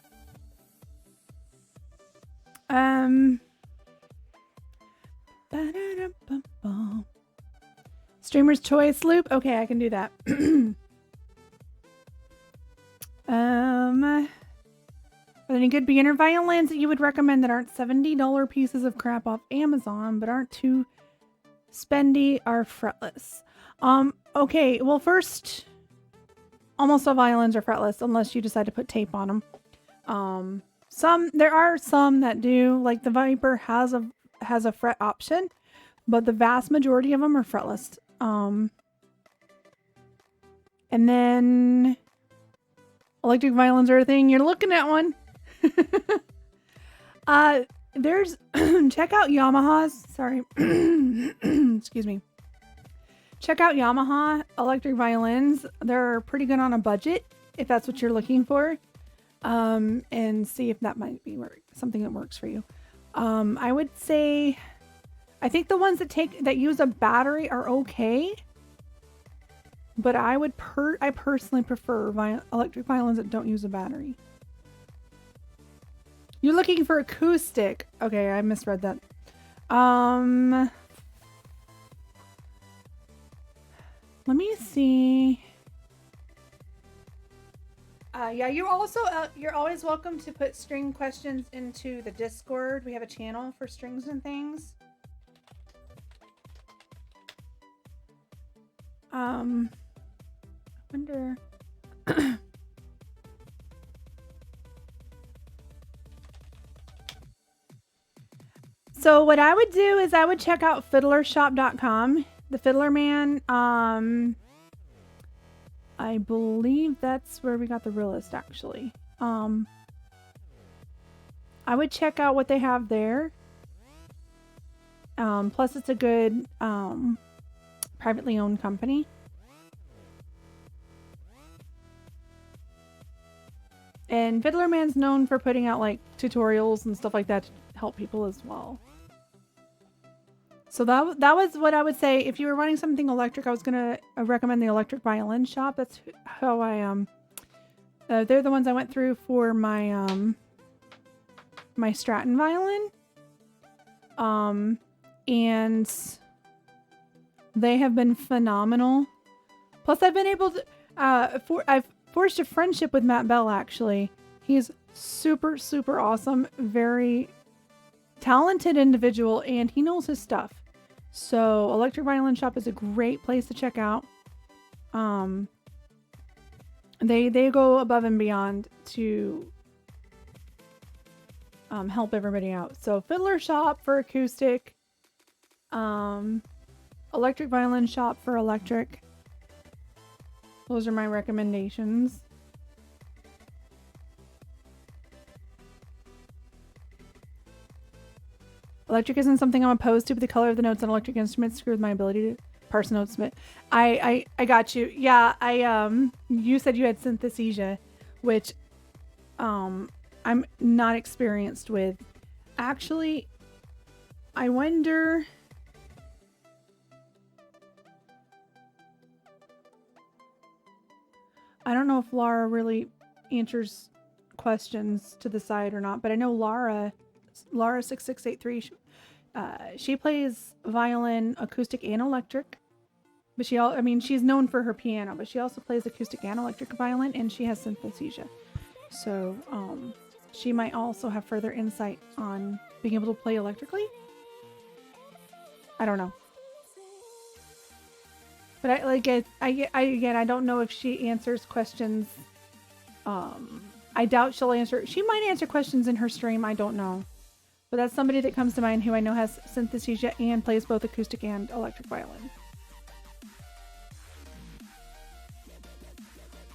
Streamer's choice loop. Okay, I can do that. Are there any good beginner violins that you would recommend that aren't $70 pieces of crap off Amazon, but aren't too spendy or fretless? Okay, well first, almost all violins are fretless unless you decide to put tape on them. There are some that do, like the Viper has a fret option, but the vast majority of them are fretless. And then electric violins are a thing. You're looking at one. There's check out Yamaha's. Sorry, excuse me. Check out Yamaha electric violins. They're pretty good on a budget if that's what you're looking for. And see if that might be something that works for you. I would say, I think the ones that use a battery are okay, but I personally prefer electric violins that don't use a battery. You're looking for acoustic. Okay, I misread that. Let me see. Yeah, you're always welcome to put string questions into the Discord. We have a channel for strings and things. I wonder. So what I would do is I would check out fiddlershop.com. The Fiddler Man, I believe that's where we got the Realist, actually. I would check out what they have there. Plus, it's a good privately owned company. And Fiddler Man's known for putting out like tutorials and stuff like that to help people as well. So that was what I would say. If you were running something electric, I was gonna recommend the Electric Violin Shop. That's how I they're the ones I went through for my my Stratton violin. And they have been phenomenal. Plus, I've been able to I've forged a friendship with Matt Bell. Actually, he's super awesome, very talented individual, and he knows his stuff. So Electric Violin Shop is a great place to check out. They go above and beyond to help everybody out. So Fiddler Shop for acoustic, Electric Violin Shop for electric. Those are my recommendations. Electric isn't something I'm opposed to, but the color of the notes on electric instruments screws my ability to parse notes. I got you. Yeah, you said you had synesthesia, which I'm not experienced with. Actually, I wonder. I don't know if Laura really answers questions to the side or not, but I know Laura 6683, she plays violin, acoustic and electric, but she's known for her piano, but she also plays acoustic and electric violin, and she has synesthesia. So she might also have further insight on being able to play electrically. I don't know. But I like it. I don't know if she answers questions. I doubt she'll answer. She might answer questions in her stream. I don't know. But that's somebody that comes to mind who I know has synesthesia and plays both acoustic and electric violin.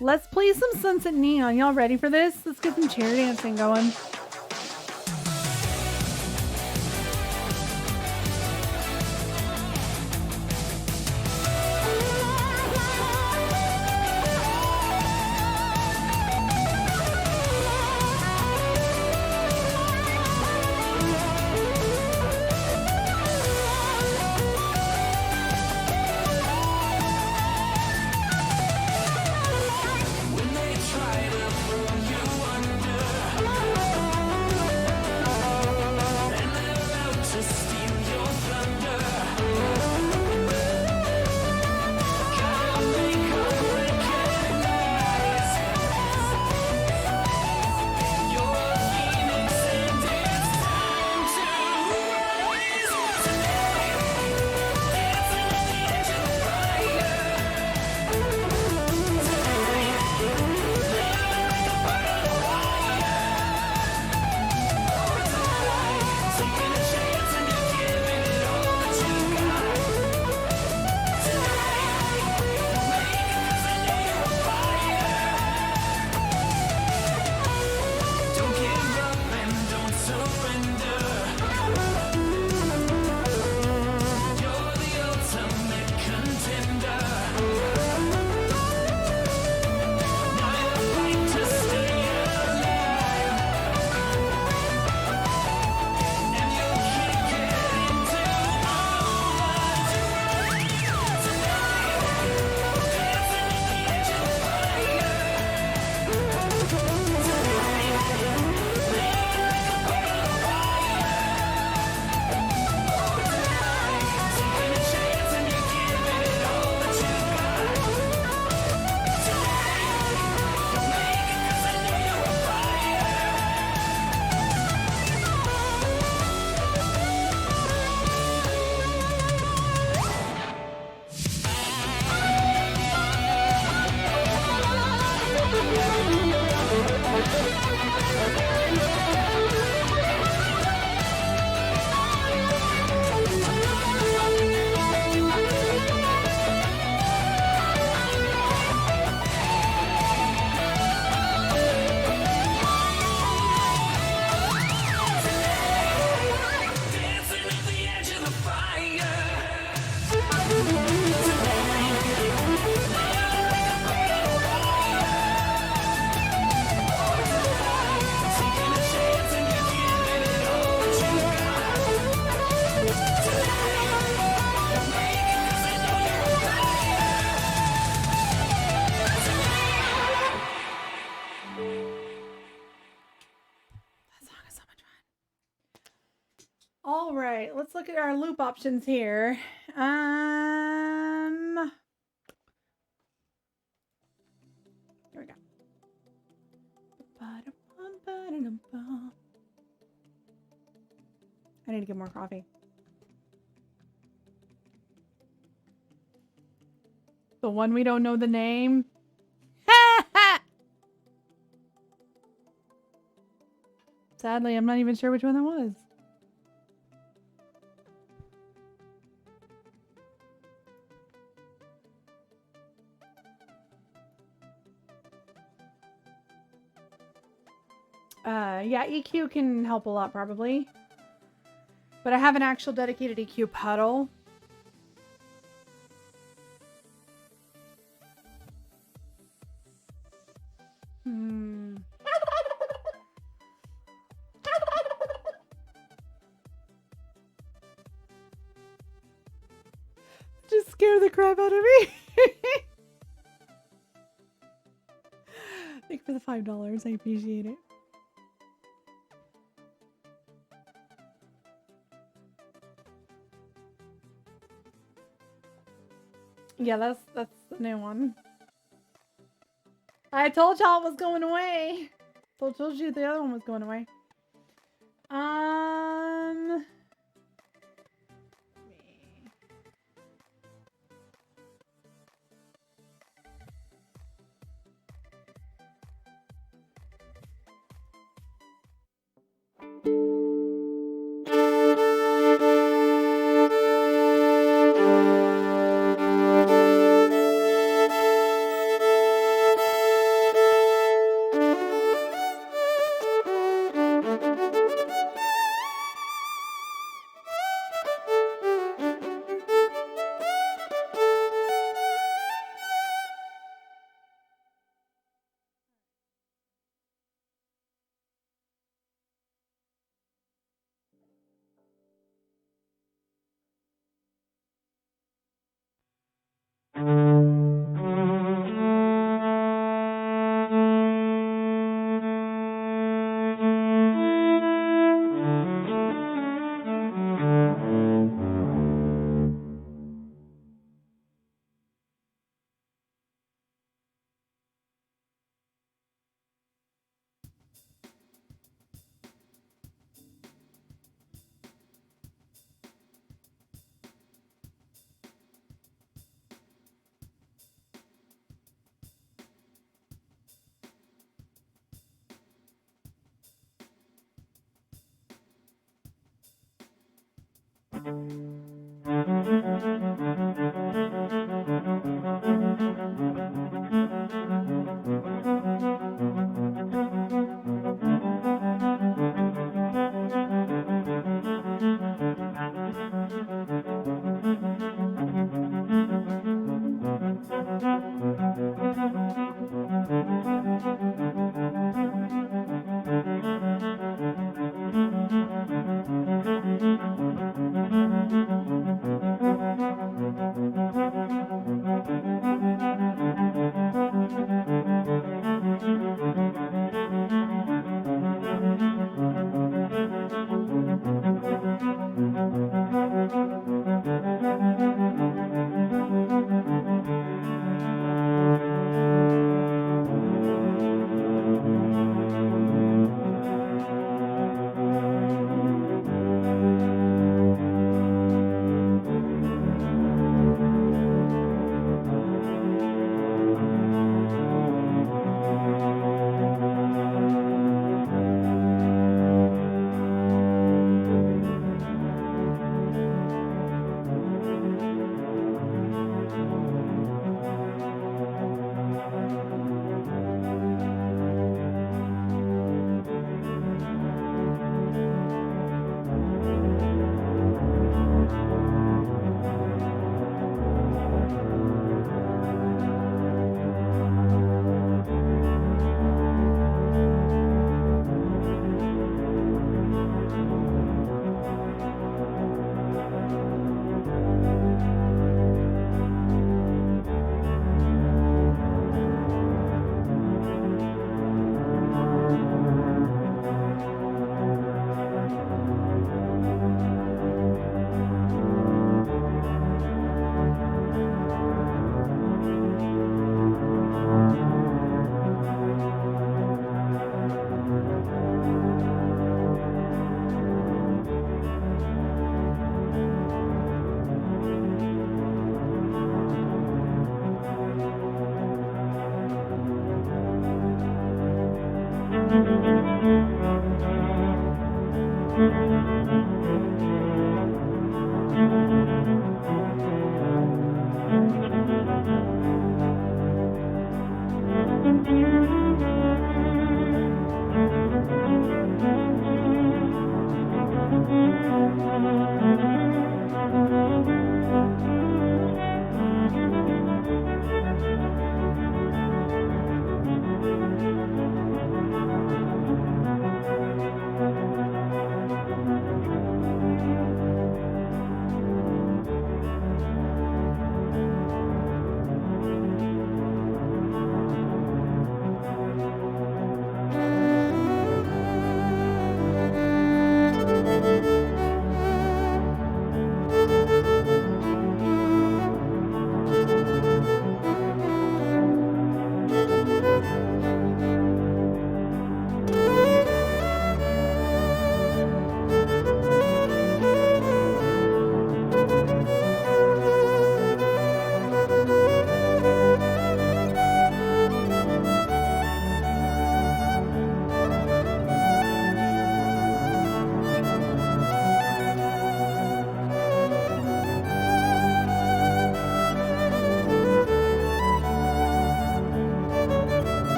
Let's play some Sunset Neon. Y'all ready for this? Let's get some chair dancing going. All right, let's look at our loop options here. Here we go. I need to get more coffee. The one we don't know the name. Sadly, I'm not even sure which one that was. Yeah, EQ can help a lot probably. But I have an actual dedicated EQ pedal. Just scare the crap out of me. Thank you for the $5. I appreciate it. Yeah, that's the new one. I told y'all it was going away. I told you the other one was going away.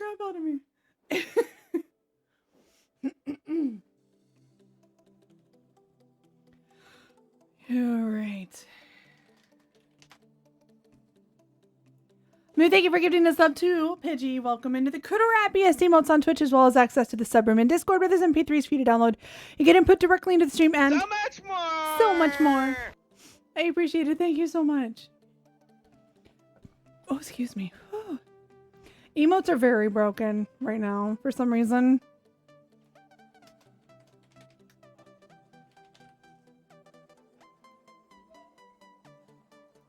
crap out of me. All right. Thank you for giving us up to Pidgey. Welcome into the Kudorapiest emotes on Twitch, as well as access to the subroom and Discord where there's MP3s for you to download. You get input directly into the stream and So much more. so much more. I appreciate it. Thank you so much. Oh, excuse me. Whew. Emotes are very broken right now for some reason.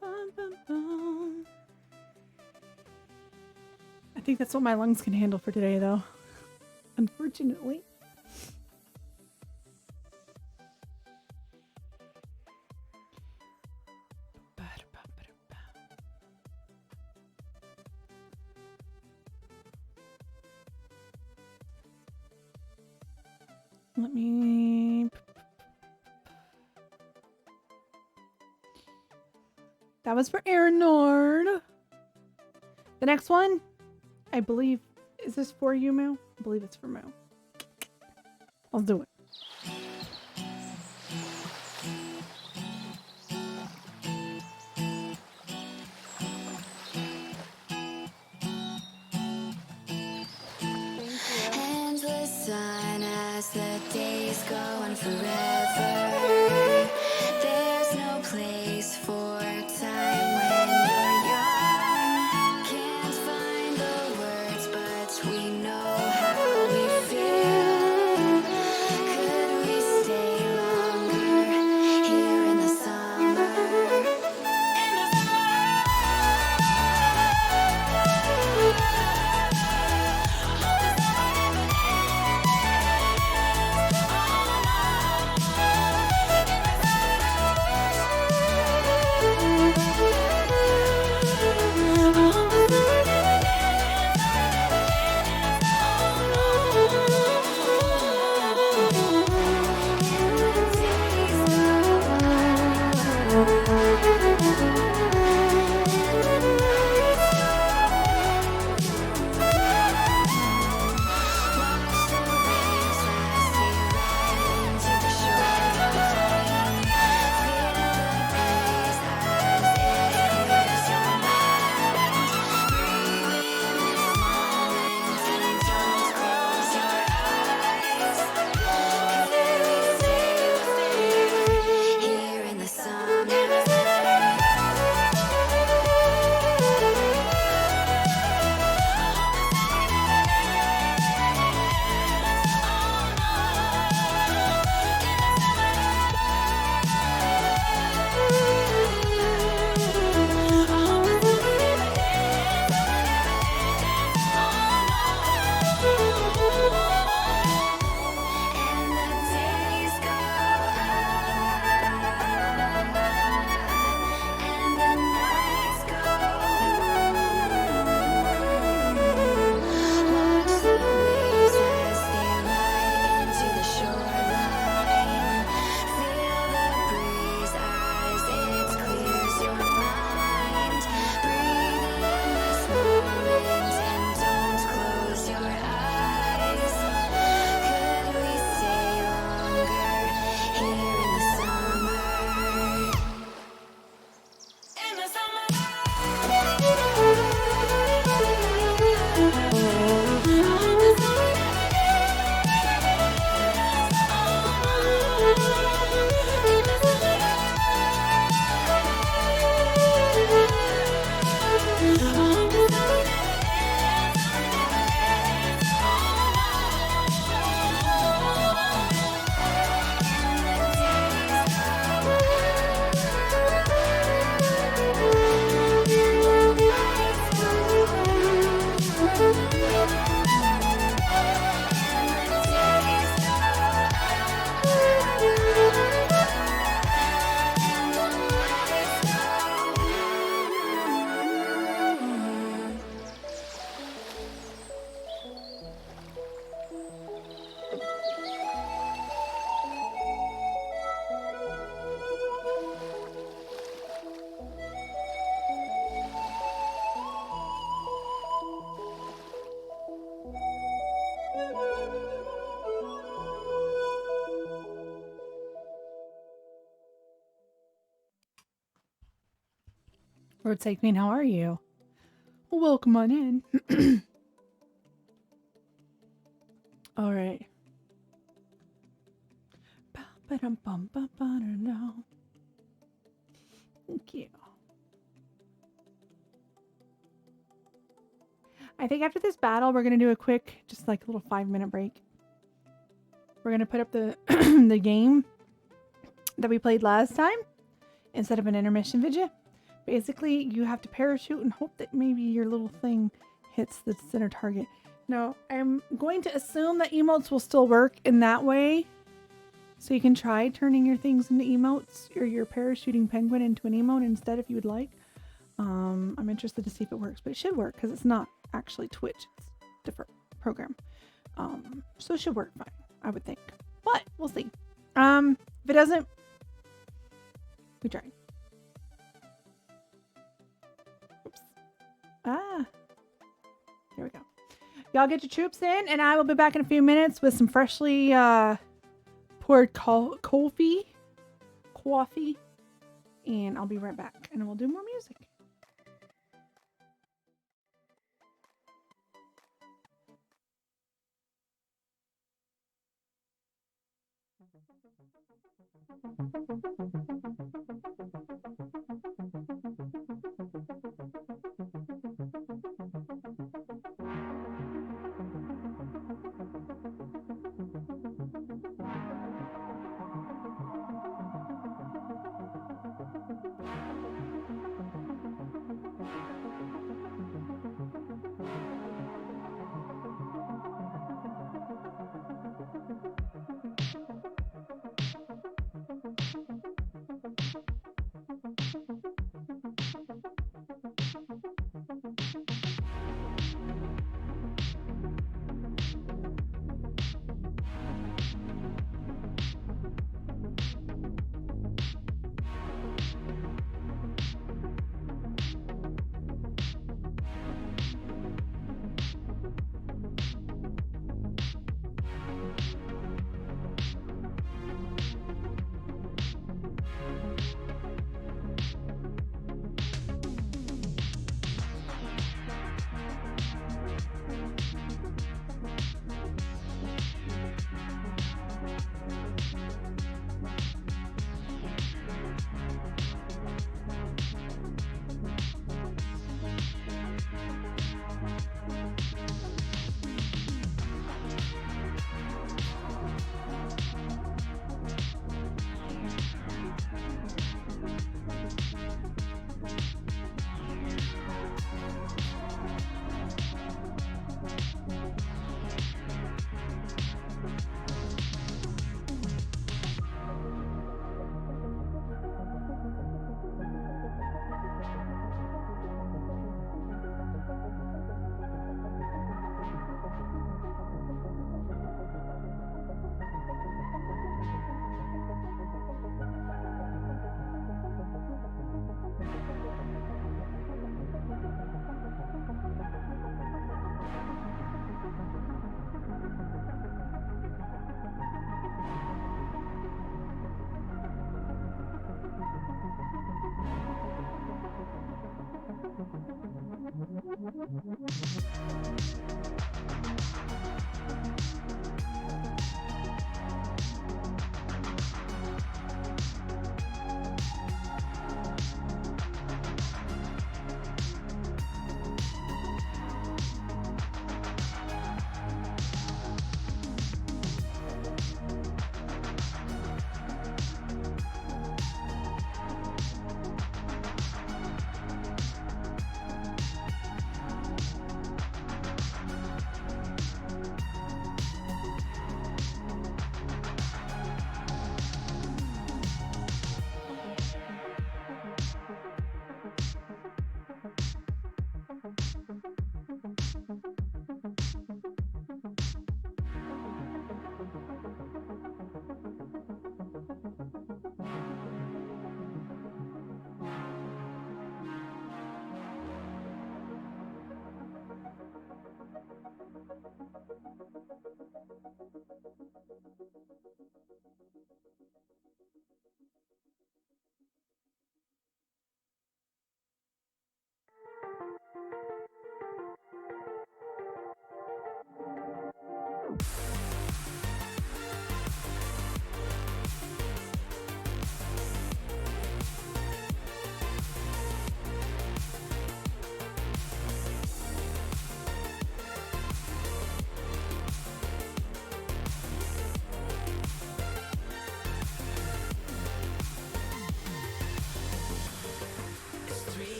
Bum, bum, bum. I think that's what my lungs can handle for today, though. Unfortunately. Let me... That was for Aaron Nord. The next one, I believe, is this for you, Moo? I believe it's for Moo. I'll do it. Endless sun as the days go on forever. There's no place for time when you're young. Can't find the words, but we know how we feel. Could we stay longer here in the summer? In the summer. Roadside Queen, how are you? Welcome on in. All right. Thank you. I think after this battle, we're going to do a quick, just like a little 5-minute break. We're going to put up the the game that we played last time instead of an intermission video. Basically, you have to parachute and hope that maybe your little thing hits the center target. Now, I'm going to assume that emotes will still work in that way. So you can try turning your things into emotes or your parachuting penguin into an emote instead if you would like. I'm interested to see if it works, but it should work because it's not actually Twitch. It's a different program. So it should work fine, I would think. But we'll see. If it doesn't, we try. Oops. Here we go. Y'all get your troops in, and I will be back in a few minutes with some freshly poured coffee, and I'll be right back, and we'll do more music.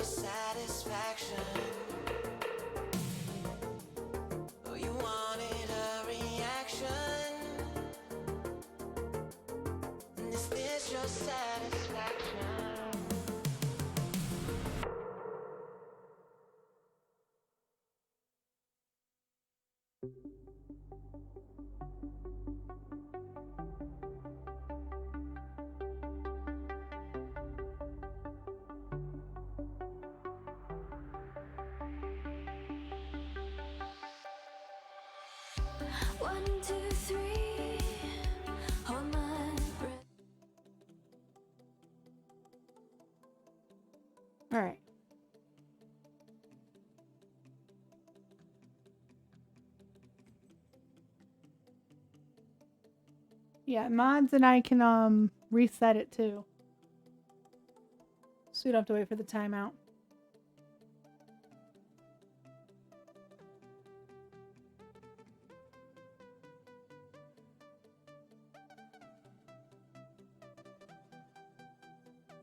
your satisfaction? Oh, you wanted a reaction? Is this your satisfaction? One, two, three. Hold my breath. All right. Yeah, mods and I can reset it too. So you don't have to wait for the timeout.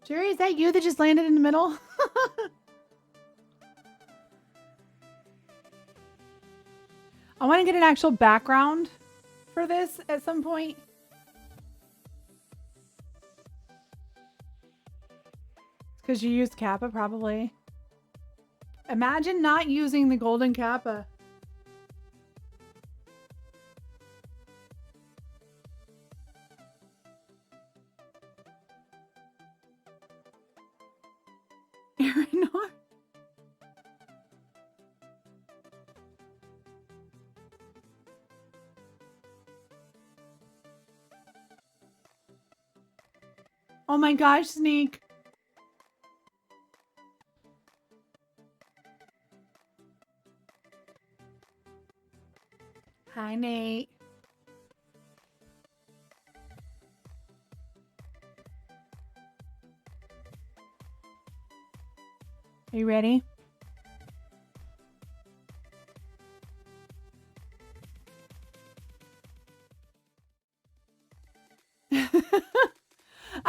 Jerry, is that you that just landed in the middle? I want to get an actual background for this at some point. Because you used Kappa, probably. Imagine not using the golden Kappa. Arinor? Oh my gosh, Sneak. Hi, Nate. Are you ready?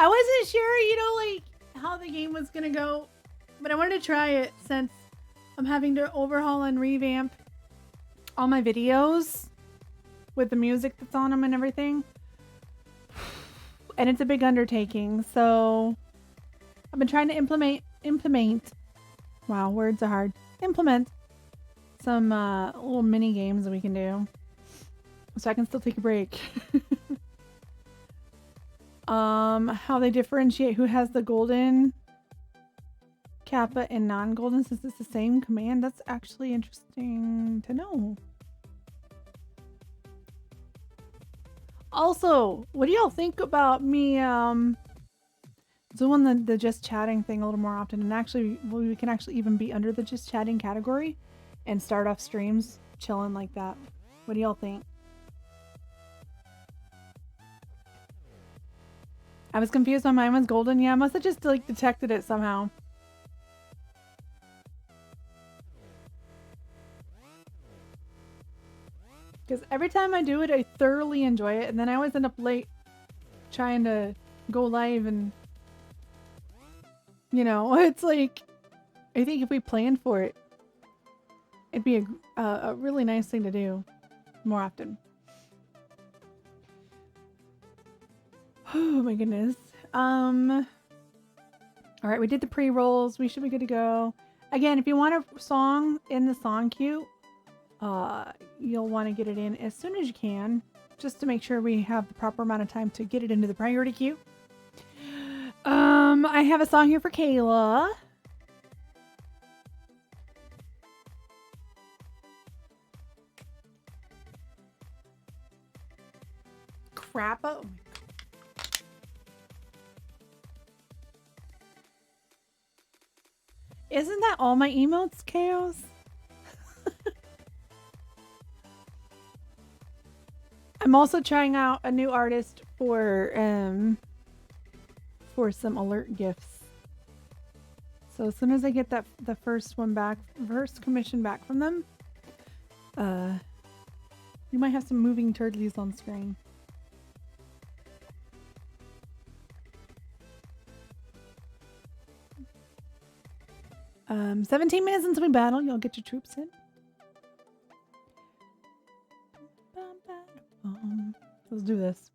I wasn't sure, like how the game was gonna go, but I wanted to try it since I'm having to overhaul and revamp all my videos with the music that's on them and everything. And it's a big undertaking, so I've been trying to implement. Wow, words are hard. Implement some little mini games that we can do, so I can still take a break. How they differentiate who has the golden Kappa and non-golden, since it's the same command. That's actually interesting to know. Also, what do y'all think about me doing the just chatting thing a little more often? And actually, we can actually even be under the just chatting category and start off streams chilling like that. What do y'all think? I was confused when mine was golden. Yeah, I must have just like detected it somehow. Because every time I do it, I thoroughly enjoy it. And then I always end up late trying to go live. And, it's like, I think if we planned for it, it'd be a really nice thing to do more often. Oh my goodness. All right, we did the pre-rolls. We should be good to go. Again, if you want a song in the song queue, you'll want to get it in as soon as you can, just to make sure we have the proper amount of time to get it into the priority queue. I have a song here for Kayla. Crap. Oh. Isn't that all my emotes, Chaos? I'm also trying out a new artist for some alert gifts. So as soon as I get the first commission back from them, you might have some moving turtles on screen. 17 minutes until we battle. Y'all get your troops in. Let's do this.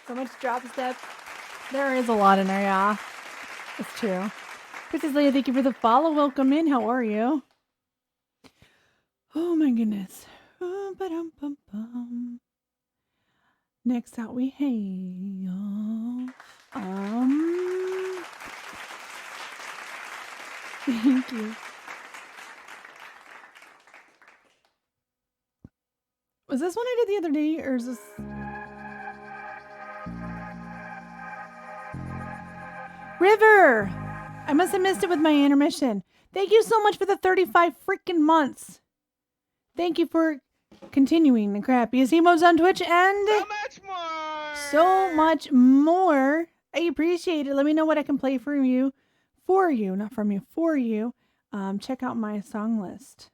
So much drop step. There is a lot in there, yeah. It's true. Princess Leia, thank you for the follow. Welcome in. How are you? Oh my goodness. Next out we have thank you. Was this one I did the other day, or is this River? I must have missed it with my intermission. Thank you so much for the 35 freaking months. Thank you for continuing the crappiest emotes on Twitch and So much more. so much more. I appreciate it. Let me know what I can play for you, not from you, for you. Check out my song list.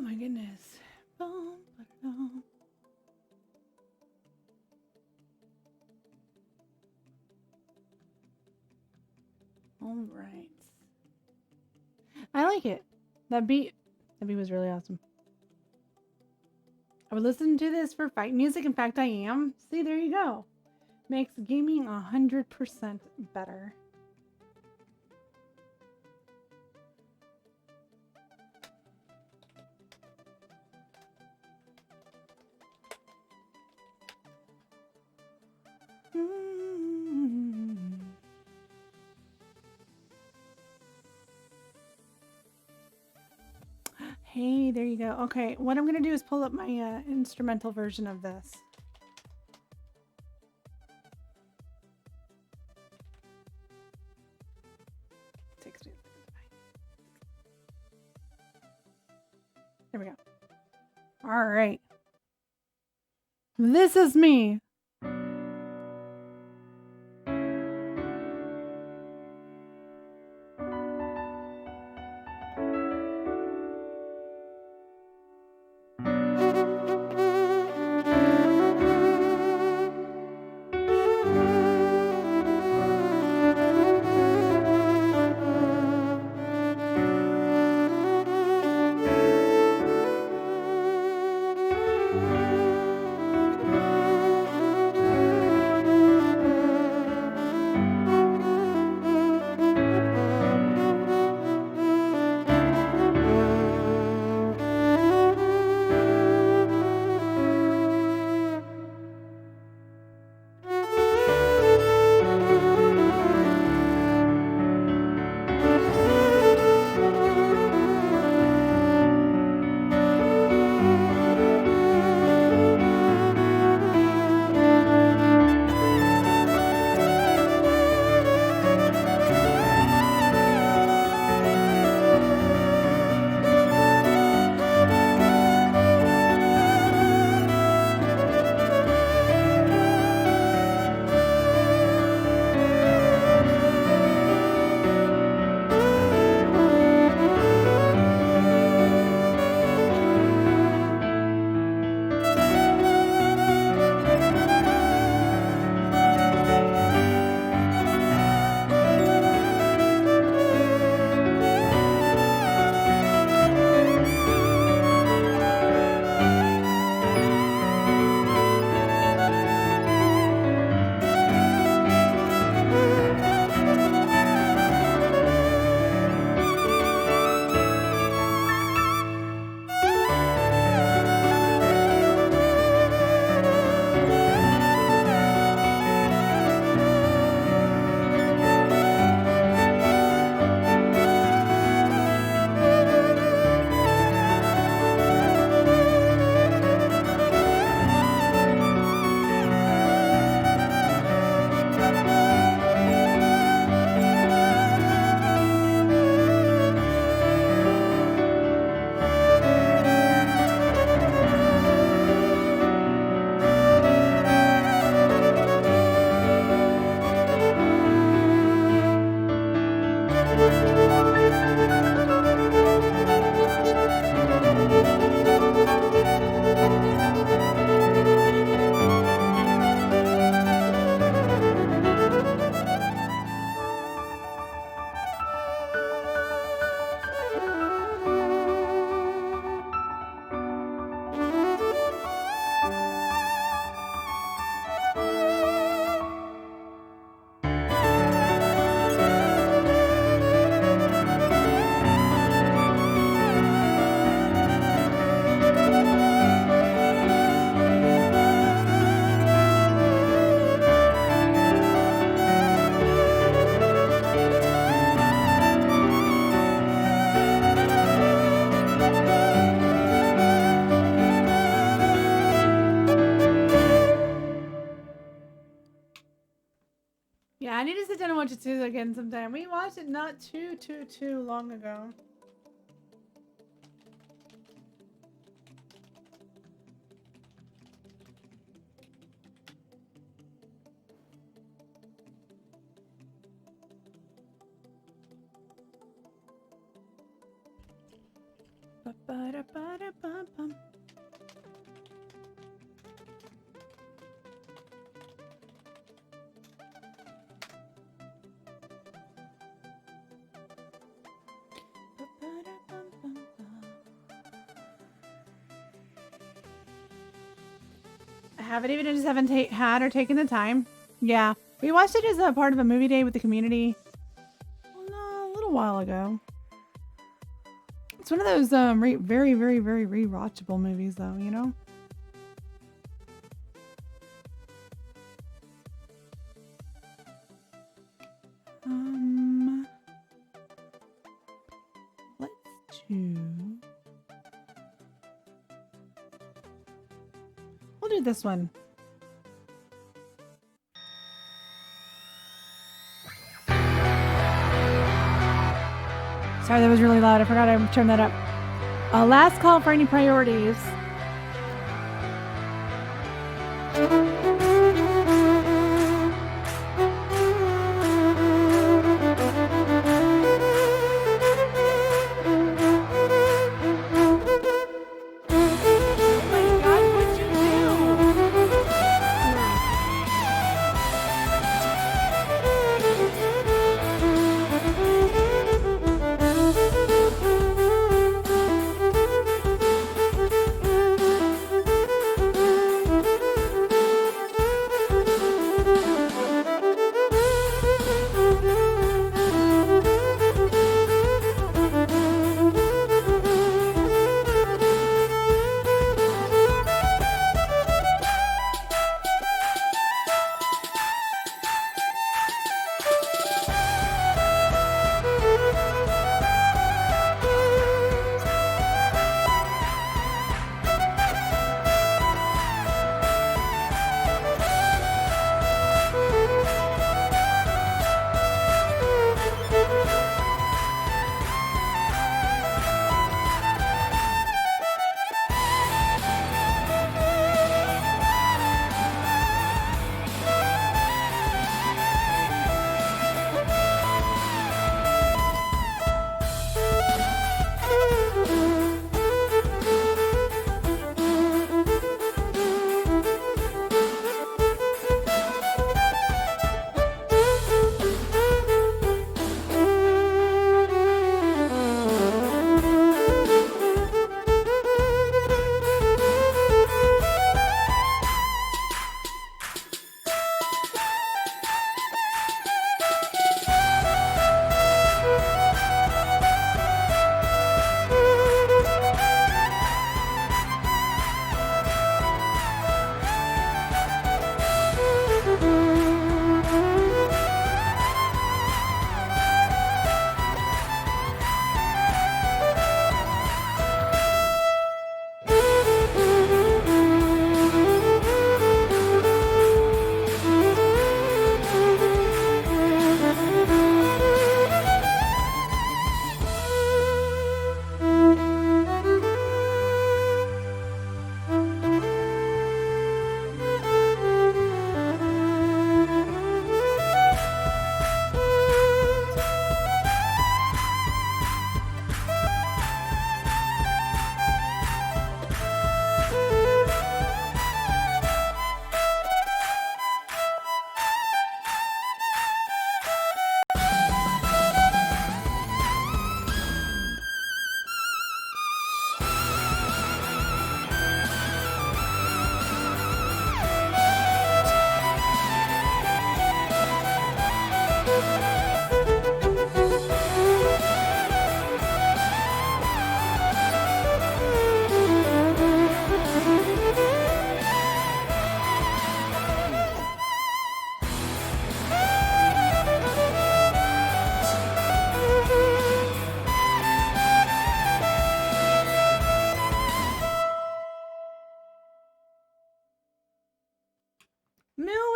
my goodness. Boom, ba-dum. All right. I like it. That beat was really awesome. I would listen to this for fight music. In fact, I am. See, there you go. Makes gaming 100% better. Hey, there you go. Okay, what I'm going to do is pull up my instrumental version of this. There we go. All right. This is me. Yeah, I need to sit down and watch it too again sometime. We watched it not too long ago. Ba-ba-da-ba-da-ba-bum. I haven't even just haven't had or taken the time. Yeah, we watched it as a part of a movie day with the community a little while ago. It's one of those very, very, very rewatchable movies, though. You know. Let's do. We'll do this one. Sorry, that was really loud. I forgot I turned that up. Last call for any priorities.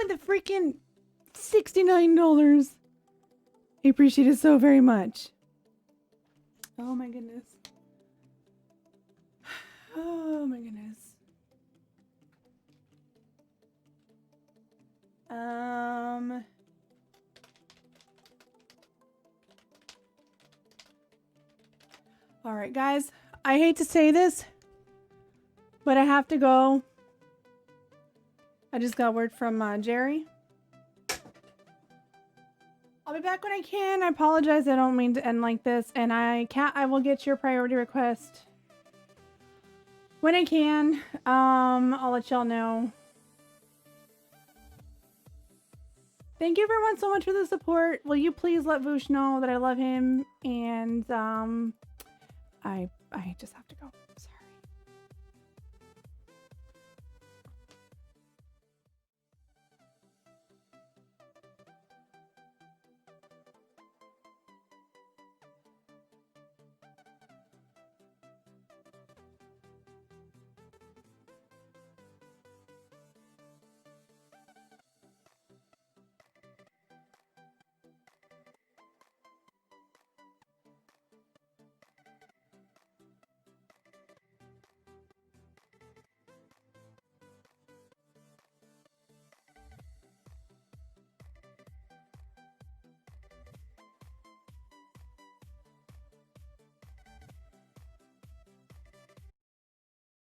The freaking $69. I appreciate it so very much. Oh my goodness. Oh my goodness. All right, guys. I hate to say this, but I have to go. I just got word from Jerry. I'll be back when I can. I apologize. I don't mean to end like this. And I will get your priority request when I can. I'll let y'all know. Thank you everyone so much for the support. Will you please let Voosh know that I love him? And I just have to go.